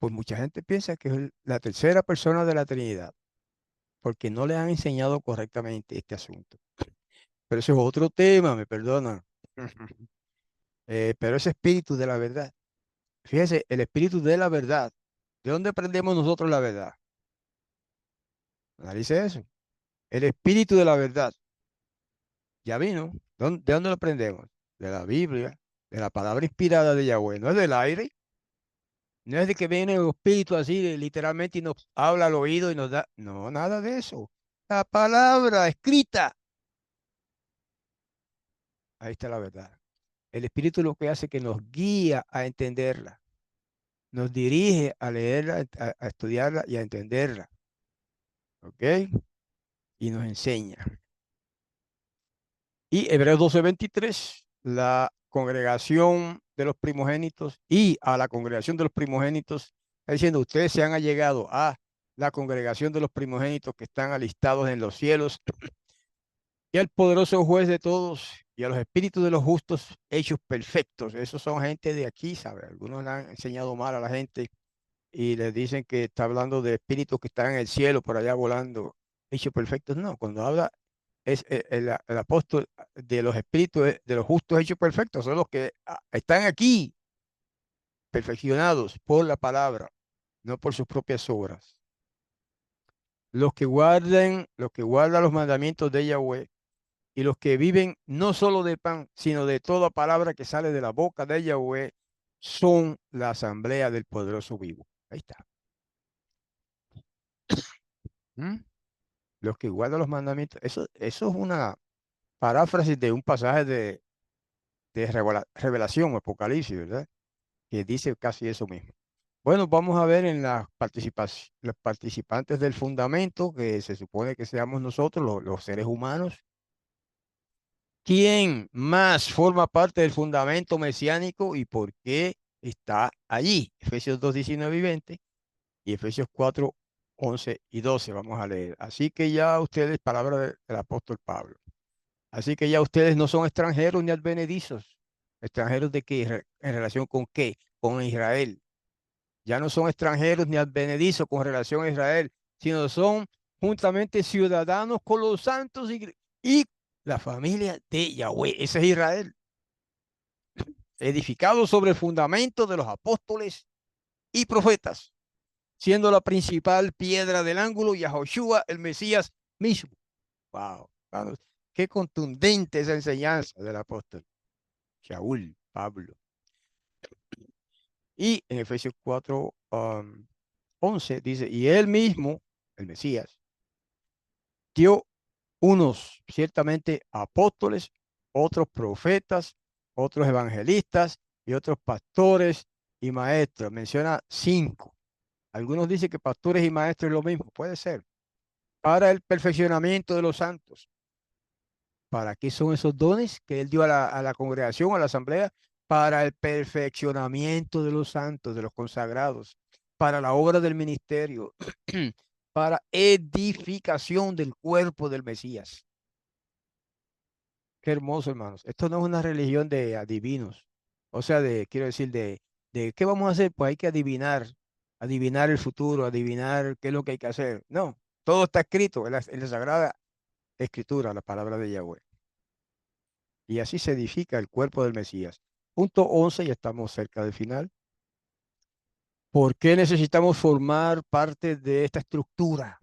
Pues mucha gente piensa que es la tercera persona de la Trinidad, porque no le han enseñado correctamente este asunto. Pero eso es otro tema, me perdonan. Pero ese espíritu de la verdad, fíjese, el espíritu de la verdad, ¿de dónde aprendemos nosotros la verdad? Analice eso. El espíritu de la verdad, ya vino. ¿De dónde lo aprendemos? De la Biblia, de la palabra inspirada de Yahweh. No es del aire, no es de que viene el espíritu así literalmente y nos habla al oído y nos da. No, nada de eso. La palabra escrita. Ahí está la verdad. El Espíritu lo que hace es que nos guía a entenderla, nos dirige a leerla, a estudiarla y a entenderla. ¿Ok? Y nos enseña. Y Hebreos 12:23, la congregación de los primogénitos y a la congregación de los primogénitos, está diciendo, ustedes se han allegado a la congregación de los primogénitos que están alistados en los cielos y al poderoso juez de todos y a los espíritus de los justos hechos perfectos. Esos son gente de aquí, ¿sabe? Algunos le han enseñado mal a la gente y les dicen que está hablando de espíritus que están en el cielo por allá volando, hechos perfectos. No, cuando habla es el apóstol de los espíritus de los justos hechos perfectos, son los que están aquí perfeccionados por la palabra, no por sus propias obras. Los que guardan los mandamientos de Yahweh y los que viven no solo de pan, sino de toda palabra que sale de la boca de Yahweh, son la asamblea del poderoso vivo. Ahí está. ¿Mm? Los que guardan los mandamientos. Eso es una paráfrasis de un pasaje de Revelación o Apocalipsis, ¿verdad? Que dice casi eso mismo. Bueno, vamos a ver en los participantes del fundamento, que se supone que seamos nosotros, los seres humanos. ¿Quién más forma parte del fundamento mesiánico y por qué está allí? Efesios 2:19 y 20 y Efesios 4:11 y 12. Vamos a leer. Así que ya ustedes, palabra del apóstol Pablo. Así que ya ustedes no son extranjeros ni advenedizos. ¿Extranjeros de qué? ¿En relación con qué? Con Israel. Ya no son extranjeros ni advenedizos con relación a Israel, sino son juntamente ciudadanos con los santos y la familia de Yahweh. Ese es Israel, edificado sobre el fundamento de los apóstoles y profetas, siendo la principal piedra del ángulo Yahoshua, el Mesías mismo. Wow, wow, qué contundente esa enseñanza del apóstol Shaul, Pablo. Y en Efesios 4, 11 dice, y él mismo, el Mesías, dio unos ciertamente apóstoles, otros profetas, otros evangelistas y otros pastores y maestros. Menciona 5. Algunos dicen que pastores y maestros es lo mismo, puede ser. Para el perfeccionamiento de los santos. ¿Para qué son esos dones que él dio a la congregación, a la asamblea? Para el perfeccionamiento de los santos, de los consagrados, para la obra del ministerio, para edificación del cuerpo del Mesías. Qué hermoso, hermanos. Esto no es una religión de adivinos. O sea, quiero decir, de ¿qué vamos a hacer? Pues hay que adivinar el futuro, adivinar qué es lo que hay que hacer. No, todo está escrito en la Sagrada Escritura, la palabra de Yahweh. Y así se edifica el cuerpo del Mesías. Punto 11, ya estamos cerca del final. ¿Por qué necesitamos formar parte de esta estructura?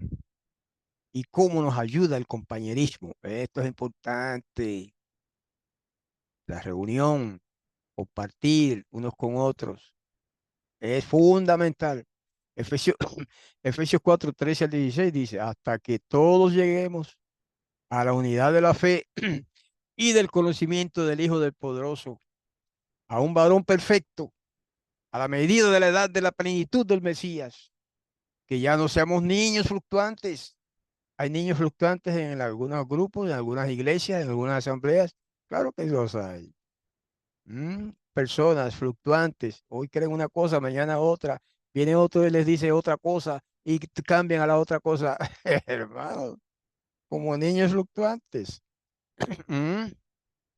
¿Y cómo nos ayuda el compañerismo? Esto es importante. La reunión, compartir unos con otros, es fundamental. Efesios, Efesios 4, 13 al 16 dice, hasta que todos lleguemos a la unidad de la fe y del conocimiento del Hijo del Poderoso, a un varón perfecto, a la medida de la edad de la plenitud del Mesías, que ya no seamos niños fluctuantes. Hay niños fluctuantes en algunos grupos, en algunas iglesias, en algunas asambleas. Claro que los hay. Personas fluctuantes. Hoy creen una cosa, mañana otra. Viene otro y les dice otra cosa y cambian a la otra cosa. Hermano, como niños fluctuantes. ¿Mm?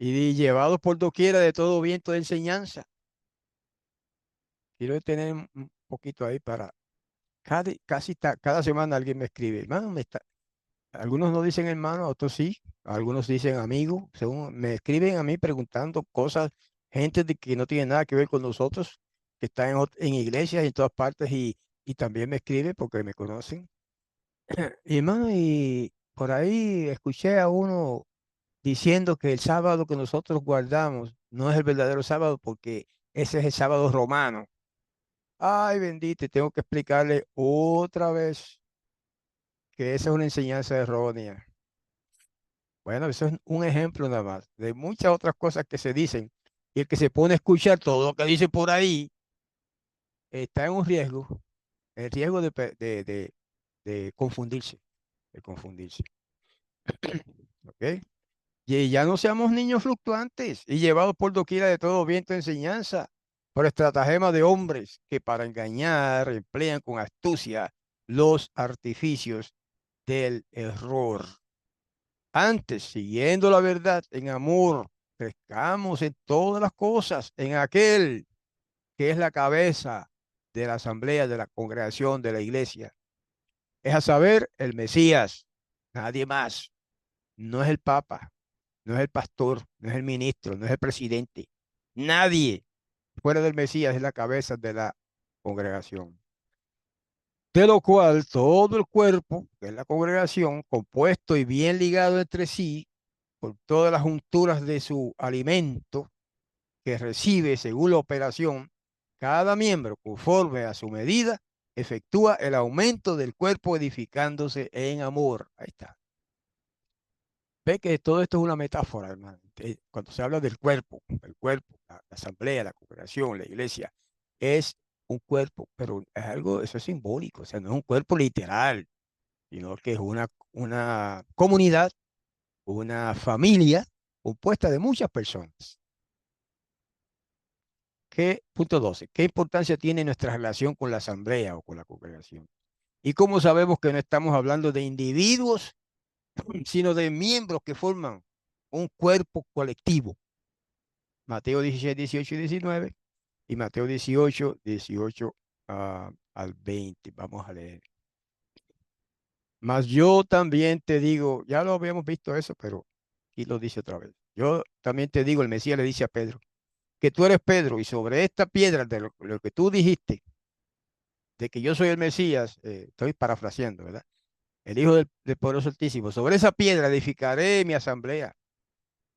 Y llevados por doquiera de todo viento de enseñanza. Quiero tener un poquito ahí para cada semana alguien me escribe, hermano, algunos no dicen hermano, otros sí, algunos dicen amigo, según me escriben a mí preguntando cosas, gente que no tiene nada que ver con nosotros, que están en iglesias y en todas partes y también me escriben porque me conocen. Y hermano, y por ahí escuché a uno diciendo que el sábado que nosotros guardamos no es el verdadero sábado porque ese es el sábado romano. Ay, bendito, tengo que explicarle otra vez que esa es una enseñanza errónea. Bueno, eso es un ejemplo nada más de muchas otras cosas que se dicen. Y el que se pone a escuchar todo lo que dice por ahí está en un riesgo, el riesgo de confundirse, de confundirse. ¿Ok? Y ya no seamos niños fluctuantes y llevados por doquiera de todo viento de enseñanza, por estratagema de hombres que para engañar emplean con astucia los artificios del error. Antes, siguiendo la verdad en amor, crezcamos en todas las cosas, en aquel que es la cabeza de la asamblea, de la congregación, de la iglesia. Es a saber, el Mesías, nadie más. No es el Papa, no es el pastor, no es el ministro, no es el presidente. Nadie fuera del Mesías es la cabeza de la congregación. De lo cual todo el cuerpo, que es la congregación, compuesto y bien ligado entre sí, por todas las junturas de su alimento que recibe según la operación, cada miembro, conforme a su medida, efectúa el aumento del cuerpo edificándose en amor. Ahí está. Ve que todo esto es una metáfora, hermano. Cuando se habla del cuerpo, el cuerpo, la asamblea, la congregación, la iglesia, es un cuerpo, pero es algo, eso es simbólico, o sea, no es un cuerpo literal, sino que es una comunidad, una familia compuesta de muchas personas. Punto 12. ¿Qué importancia tiene nuestra relación con la asamblea o con la congregación? ¿Y cómo sabemos que no estamos hablando de individuos, sino de miembros que forman un cuerpo colectivo? Mateo 16, 18 y 19 y Mateo 18, 18 al 20. Vamos a leer. Mas yo también te digo, ya lo habíamos visto eso, pero aquí lo dice otra vez. Yo también te digo, el Mesías le dice a Pedro, que tú eres Pedro y sobre esta piedra de lo que tú dijiste, de que yo soy el Mesías, estoy parafraseando, ¿verdad? El Hijo del Poderoso Altísimo. Sobre esa piedra edificaré mi asamblea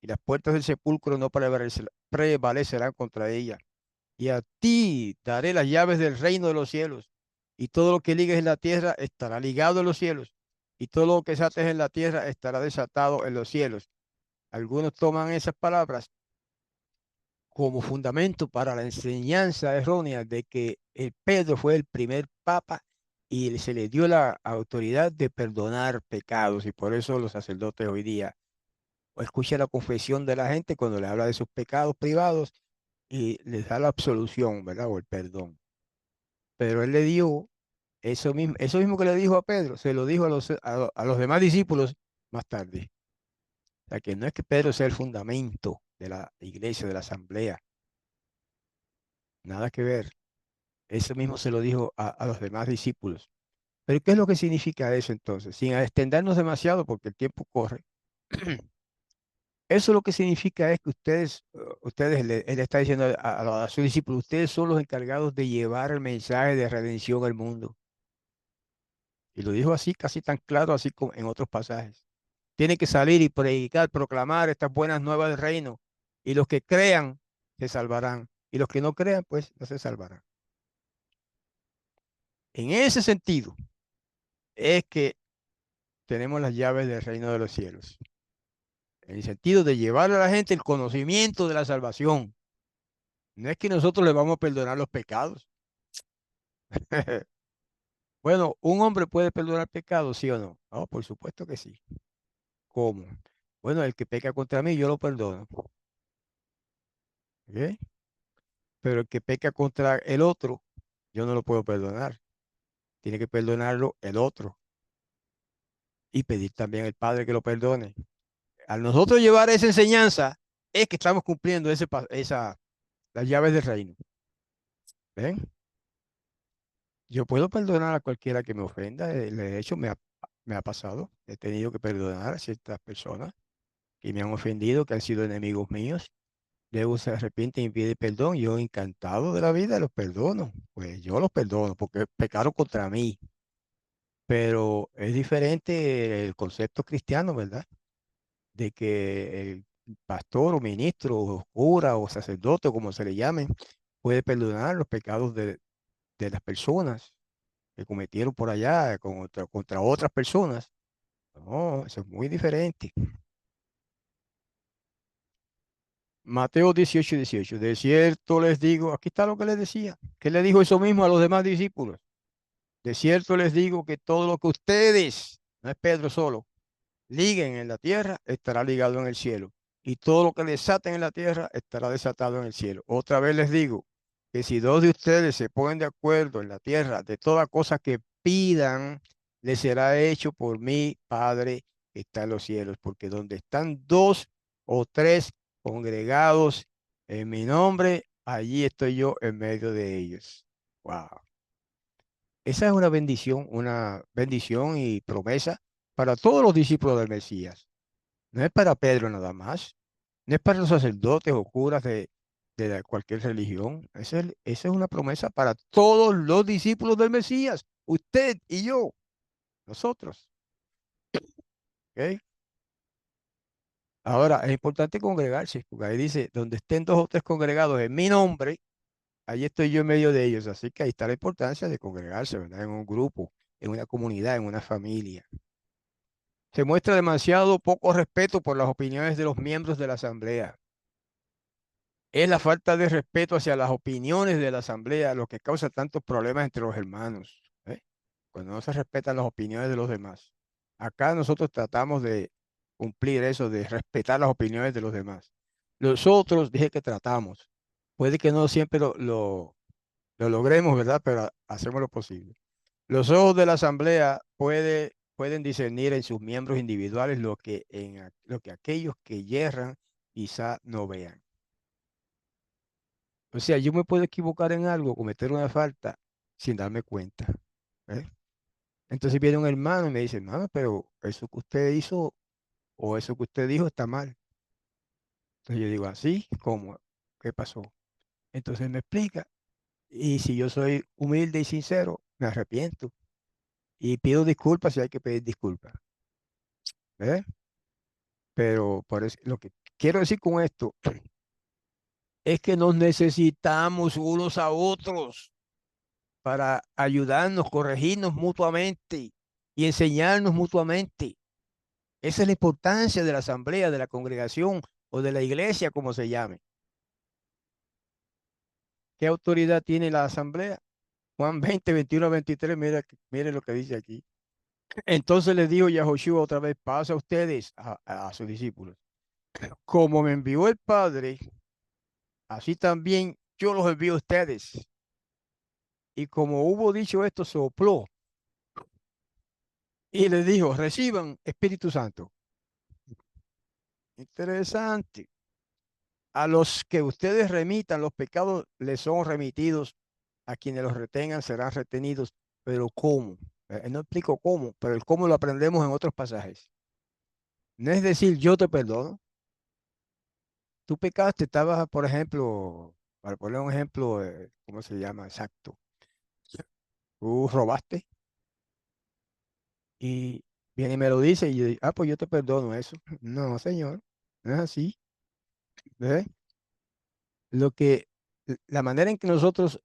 y las puertas del sepulcro no prevalecerán contra ella. Y a ti daré las llaves del reino de los cielos. Y todo lo que ligues en la tierra estará ligado en los cielos. Y todo lo que desates en la tierra estará desatado en los cielos. Algunos toman esas palabras como fundamento para la enseñanza errónea de que el Pedro fue el primer papa y se le dio la autoridad de perdonar pecados. Y por eso los sacerdotes hoy día escuchan la confesión de la gente cuando le habla de sus pecados privados y les da la absolución, ¿verdad? O el perdón. Pero él le dio eso mismo que le dijo a Pedro, se lo dijo a los demás discípulos más tarde. O sea, que no es que Pedro sea el fundamento de la iglesia, de la asamblea, nada que ver. Eso mismo se lo dijo a los demás discípulos. Pero ¿qué es lo que significa eso entonces? Sin extendernos demasiado, porque el tiempo corre. Eso lo que significa es que él está diciendo a sus discípulos, ustedes son los encargados de llevar el mensaje de redención al mundo. Y lo dijo así, casi tan claro, así como en otros pasajes. Tienen que salir y predicar, proclamar estas buenas nuevas del reino. Y los que crean se salvarán. Y los que no crean, pues no se salvarán. En ese sentido, es que tenemos las llaves del reino de los cielos. En el sentido de llevar a la gente el conocimiento de la salvación. No es que nosotros le vamos a perdonar los pecados. Bueno, ¿un hombre puede perdonar pecados, sí o no? Oh, por supuesto que sí. ¿Cómo? Bueno, el que peca contra mí, yo lo perdono. ¿Ok? Pero el que peca contra el otro, yo no lo puedo perdonar. Tiene que perdonarlo el otro y pedir también al Padre que lo perdone. Al nosotros llevar esa enseñanza, es que estamos cumpliendo las llaves del reino. ¿Ven? Yo puedo perdonar a cualquiera que me ofenda. De hecho, me ha pasado. He tenido que perdonar a ciertas personas que me han ofendido, que han sido enemigos míos. Luego se arrepienten y piden perdón. Yo, encantado de la vida, los perdono. Pues yo los perdono porque pecaron contra mí. Pero es diferente el concepto cristiano, ¿verdad? De que el pastor o ministro o cura o sacerdote, o como se le llame, puede perdonar los pecados de las personas que cometieron por allá contra otras personas. No, eso es muy diferente. Mateo 18:18. De cierto les digo, aquí está lo que les decía, que le dijo eso mismo a los demás discípulos. De cierto les digo que todo lo que ustedes, no es Pedro solo, liguen en la tierra, estará ligado en el cielo. Y todo lo que desaten en la tierra, estará desatado en el cielo. Otra vez les digo que si dos de ustedes se ponen de acuerdo en la tierra de toda cosa que pidan, les será hecho por mi Padre que está en los cielos. Porque donde están dos o tres congregados en mi nombre, allí estoy yo en medio de ellos. Wow. Esa es una bendición y promesa para todos los discípulos del Mesías. No es para Pedro nada más, no es para los sacerdotes o curas de cualquier religión. Esa es una promesa para todos los discípulos del Mesías, usted y yo, nosotros. ¿Ok? Ahora, es importante congregarse, porque ahí dice, donde estén dos o tres congregados en mi nombre, ahí estoy yo en medio de ellos. Así que ahí está la importancia de congregarse, ¿verdad? En un grupo, en una comunidad, en una familia. Se muestra demasiado poco respeto por las opiniones de los miembros de la asamblea. Es la falta de respeto hacia las opiniones de la asamblea lo que causa tantos problemas entre los hermanos, ¿eh? Cuando no se respetan las opiniones de los demás. Acá nosotros tratamos de cumplir eso, de respetar las opiniones de los demás. Nosotros, dije que tratamos. Puede que no siempre lo logremos, ¿verdad? Pero hacemos lo posible. Los ojos de la asamblea pueden discernir en sus miembros individuales lo que aquellos que yerran quizá no vean. O sea, yo me puedo equivocar en algo, cometer una falta sin darme cuenta. ¿Eh? Entonces viene un hermano y me dice, hermano, pero eso que usted hizo o eso que usted dijo está mal. Entonces yo digo, ¿así? ¿Cómo? ¿Qué pasó? Entonces me explica. Y si yo soy humilde y sincero, me arrepiento y pido disculpas si hay que pedir disculpas. ¿Eh? Pero por eso, lo que quiero decir con esto es que nos necesitamos unos a otros para ayudarnos, corregirnos mutuamente y enseñarnos mutuamente. Esa es la importancia de la asamblea, de la congregación o de la iglesia, como se llame. ¿Qué autoridad tiene la asamblea? Juan 20, 21, 23, mira, mire lo que dice aquí. Entonces les dijo Yahoshua otra vez, pasa a ustedes, a sus discípulos. Como me envió el Padre, así también yo los envío a ustedes. Y como hubo dicho esto, sopló y les dijo, reciban Espíritu Santo. Interesante. A los que ustedes remitan los pecados les son remitidos, a quienes los retengan serán retenidos. Pero ¿cómo? No explico cómo, pero el cómo lo aprendemos en otros pasajes. No es decir, yo te perdono. Tú pecaste, estabas, por ejemplo, para poner un ejemplo, ¿cómo se llama? Exacto. Tú robaste y viene y me lo dice y yo digo, pues yo te perdono eso. No, señor, no es así. ¿Ves? Lo que, la manera en que nosotros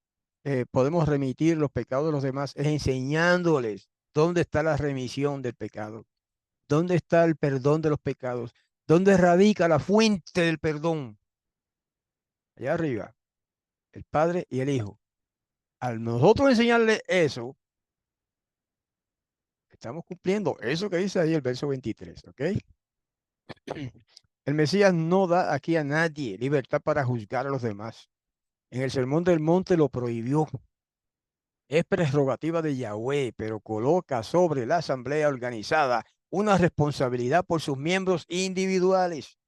podemos remitir los pecados de los demás es enseñándoles dónde está la remisión del pecado, dónde está el perdón de los pecados, dónde radica la fuente del perdón. Allá arriba, el Padre y el Hijo. Al nosotros enseñarle eso, estamos cumpliendo eso que dice ahí el verso 23, ¿ok? El Mesías no da aquí a nadie libertad para juzgar a los demás. En el Sermón del Monte lo prohibió. Es prerrogativa de Yahweh, pero coloca sobre la asamblea organizada una responsabilidad por sus miembros individuales.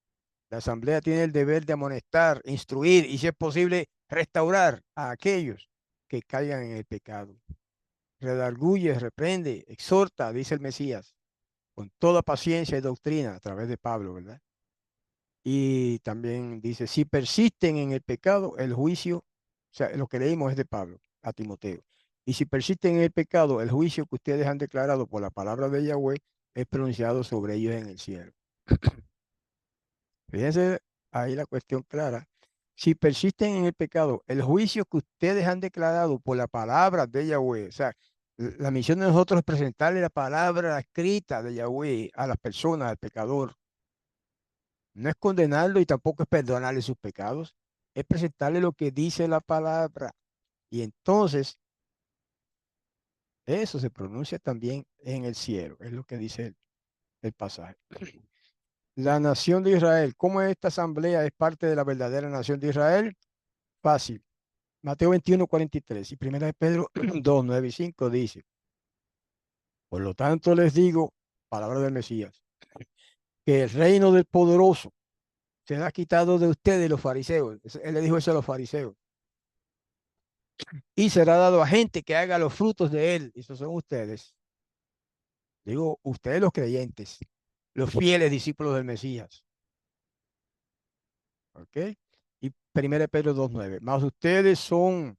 La asamblea tiene el deber de amonestar, instruir y, si es posible, restaurar a aquellos que caigan en el pecado. Redarguye, reprende, exhorta, dice el Mesías, con toda paciencia y doctrina a través de Pablo, ¿verdad? Y también dice, si persisten en el pecado, el juicio, o sea, lo que leímos es de Pablo a Timoteo. Y si persisten en el pecado, el juicio que ustedes han declarado por la palabra de Yahweh es pronunciado sobre ellos en el cielo. Fíjense ahí la cuestión clara. Si persisten en el pecado, el juicio que ustedes han declarado por la palabra de Yahweh, o sea, la misión de nosotros es presentarle la palabra escrita de Yahweh a las personas, al pecador. No es condenarlo y tampoco es perdonarle sus pecados, es presentarle lo que dice la palabra. Y entonces eso se pronuncia también en el cielo, es lo que dice el pasaje. La nación de Israel, ¿cómo esta asamblea es parte de la verdadera nación de Israel? Fácil. Mateo 21, 43 y primera de Pedro 2, 9 y 5 dice, por lo tanto les digo, palabra del Mesías, que el reino del poderoso será quitado de ustedes los fariseos. Él le dijo eso a los fariseos. Y será dado a gente que haga los frutos de él. Esos son ustedes. Digo, ustedes los creyentes, los fieles discípulos del Mesías. ¿Ok? Y 1 Pedro 2:9. Más ustedes son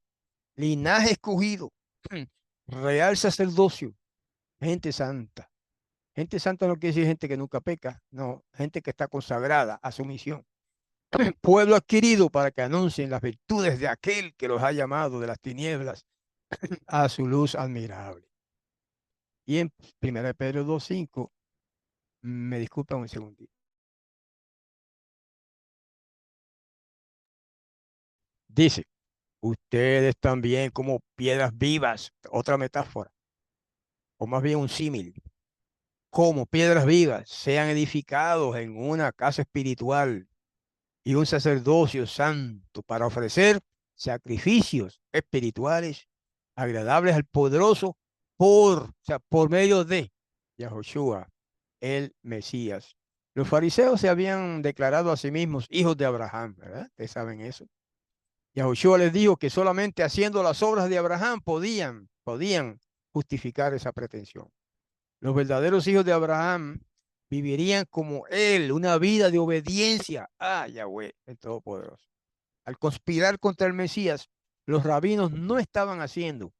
linaje escogido, real sacerdocio, gente santa. Gente santa no quiere decir gente que nunca peca, no, gente que está consagrada a su misión. Pueblo adquirido para que anuncien las virtudes de aquel que los ha llamado de las tinieblas a su luz admirable. Y en 1 Pedro 2:5, me disculpan un segundito. Dice, ustedes también como piedras vivas, otra metáfora, o más bien un símil, como piedras vivas, sean edificados en una casa espiritual y un sacerdocio santo para ofrecer sacrificios espirituales agradables al poderoso o sea, por medio de Yahoshua, el Mesías. Los fariseos se habían declarado a sí mismos hijos de Abraham, ¿verdad? Ustedes saben eso. Yahoshua les dijo que solamente haciendo las obras de Abraham podían justificar esa pretensión. Los verdaderos hijos de Abraham vivirían como él, una vida de obediencia a Yahweh, el Todopoderoso. Al conspirar contra el Mesías, los rabinos no estaban haciendo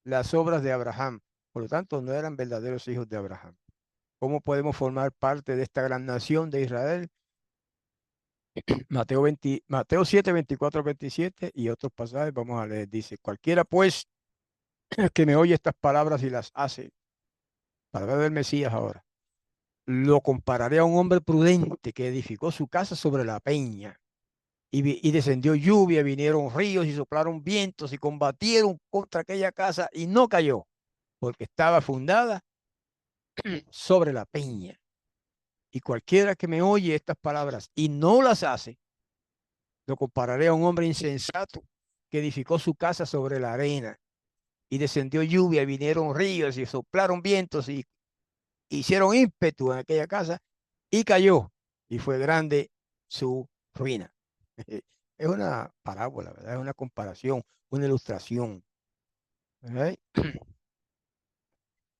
las obras de Abraham. Por lo tanto, no eran verdaderos hijos de Abraham. ¿Cómo podemos formar parte de esta gran nación de Israel? Mateo 7, 24, 27 y otros pasajes, vamos a leer. Dice, cualquiera pues que me oye estas palabras y las hace, palabras del Mesías ahora, lo compararé a un hombre prudente que edificó su casa sobre la peña. Y descendió lluvia, vinieron ríos y soplaron vientos y combatieron contra aquella casa y no cayó, porque estaba fundada sobre la peña. Y cualquiera que me oye estas palabras y no las hace, lo compararé a un hombre insensato que edificó su casa sobre la arena. Y descendió lluvia, vinieron ríos y soplaron vientos y hicieron ímpetu en aquella casa y cayó. Y fue grande su ruina. Es una parábola, ¿verdad? Es una comparación, una ilustración. ¿Verdad?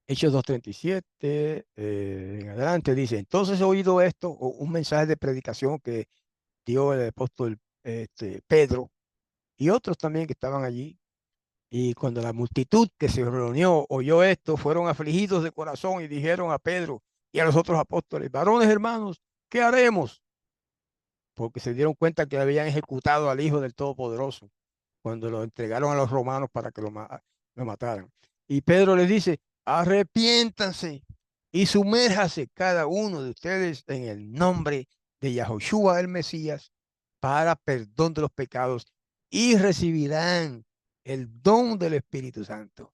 Hechos 2:37 en adelante dice, entonces he oído esto, un mensaje de predicación que dio el apóstol Pedro y otros también que estaban allí. Y cuando la multitud que se reunió oyó esto, fueron afligidos de corazón y dijeron a Pedro y a los otros apóstoles, varones hermanos, ¿qué haremos? Porque se dieron cuenta que habían ejecutado al Hijo del Todopoderoso cuando lo entregaron a los romanos para que lo mataran. Y Pedro les dice, arrepiéntanse y sumérjase cada uno de ustedes en el nombre de Yahoshua el Mesías para perdón de los pecados y recibirán el don del Espíritu Santo,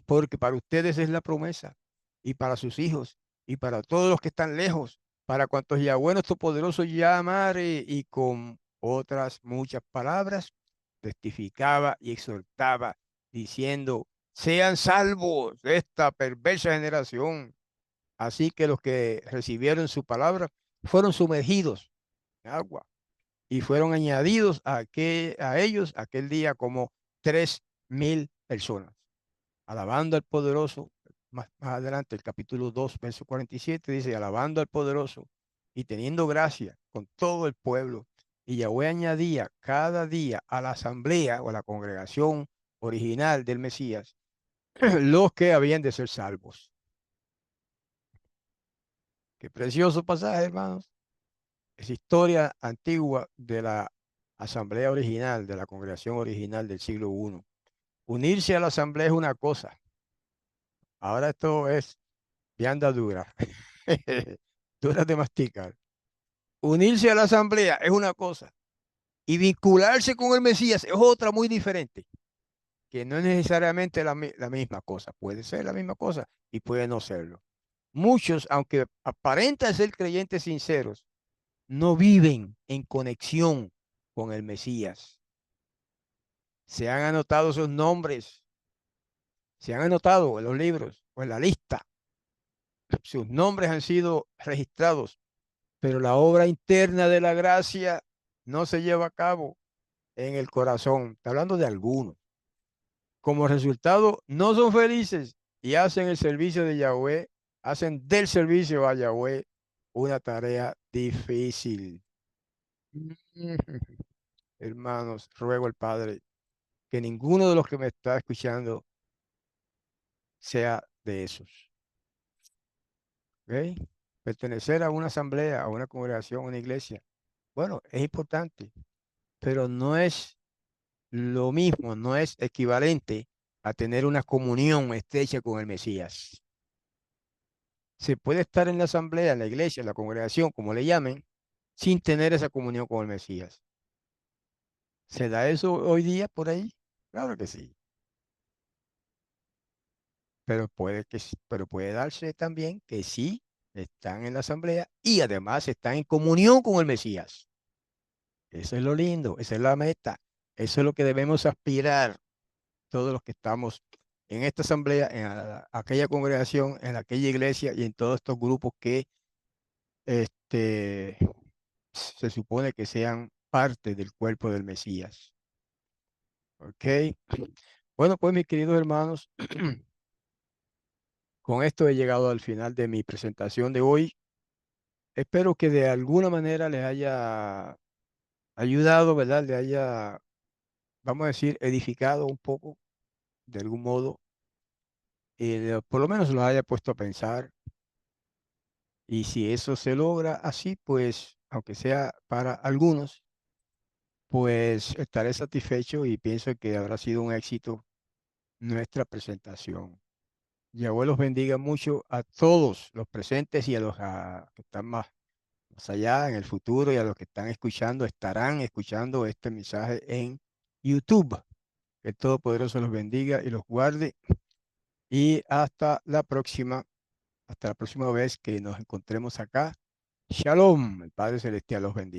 porque para ustedes es la promesa y para sus hijos y para todos los que están lejos, para cuantos Yahweh nuestro poderoso llamare, y con otras muchas palabras testificaba y exhortaba diciendo, sean salvos de esta perversa generación. Así que los que recibieron su palabra fueron sumergidos en agua y fueron añadidos a ellos aquel día como 3.000 personas, alabando al poderoso. Más adelante, el capítulo 2 verso 47 dice, alabando al poderoso y teniendo gracia con todo el pueblo. Y Yahweh añadía cada día a la asamblea o a la congregación original del Mesías los que habían de ser salvos. Qué precioso pasaje, hermanos. Es historia antigua de la asamblea original, de la congregación original del siglo I. Unirse a la asamblea es una cosa. Ahora esto es vianda dura. Duras de masticar. Unirse a la asamblea es una cosa y vincularse con el Mesías es otra muy diferente, que no es necesariamente la misma cosa. Puede ser la misma cosa y puede no serlo. Muchos, aunque aparentan ser creyentes sinceros, no viven en conexión con el Mesías. Se han anotado sus nombres, se han anotado en los libros o en la lista. Sus nombres han sido registrados, pero la obra interna de la gracia no se lleva a cabo en el corazón. Está hablando de algunos. Como resultado, no son felices y hacen el servicio de Yahweh, hacen del servicio a Yahweh una tarea difícil. Hermanos, ruego al Padre que ninguno de los que me está escuchando sea de esos. ¿Ok? Pertenecer a una asamblea, a una congregación, a una iglesia, bueno, es importante, pero no es lo mismo, no es equivalente a tener una comunión estrecha con el Mesías. Se puede estar en la asamblea, en la iglesia, en la congregación, como le llamen, sin tener esa comunión con el Mesías. ¿Se da eso hoy día por ahí? Claro que sí. Pero puede darse también que sí están en la asamblea y además están en comunión con el Mesías. Eso es lo lindo, esa es la meta, eso es lo que debemos aspirar todos los que estamos en esta asamblea, en aquella congregación, en aquella iglesia y en todos estos grupos que este, se supone que sean parte del cuerpo del Mesías. ¿Ok? Bueno, pues mis queridos hermanos, con esto he llegado al final de mi presentación de hoy. Espero que de alguna manera les haya ayudado, ¿verdad? Le haya, vamos a decir, edificado un poco de algún modo, por lo menos los haya puesto a pensar. Y si eso se logra así, pues, aunque sea para algunos, pues estaré satisfecho y pienso que habrá sido un éxito nuestra presentación. Y abuelos bendiga mucho a todos los presentes y a los que están más allá en el futuro y a los que están escuchando, estarán escuchando este mensaje en YouTube. Que el Todopoderoso los bendiga y los guarde. Y hasta la próxima vez que nos encontremos acá. Shalom, el Padre Celestial los bendiga.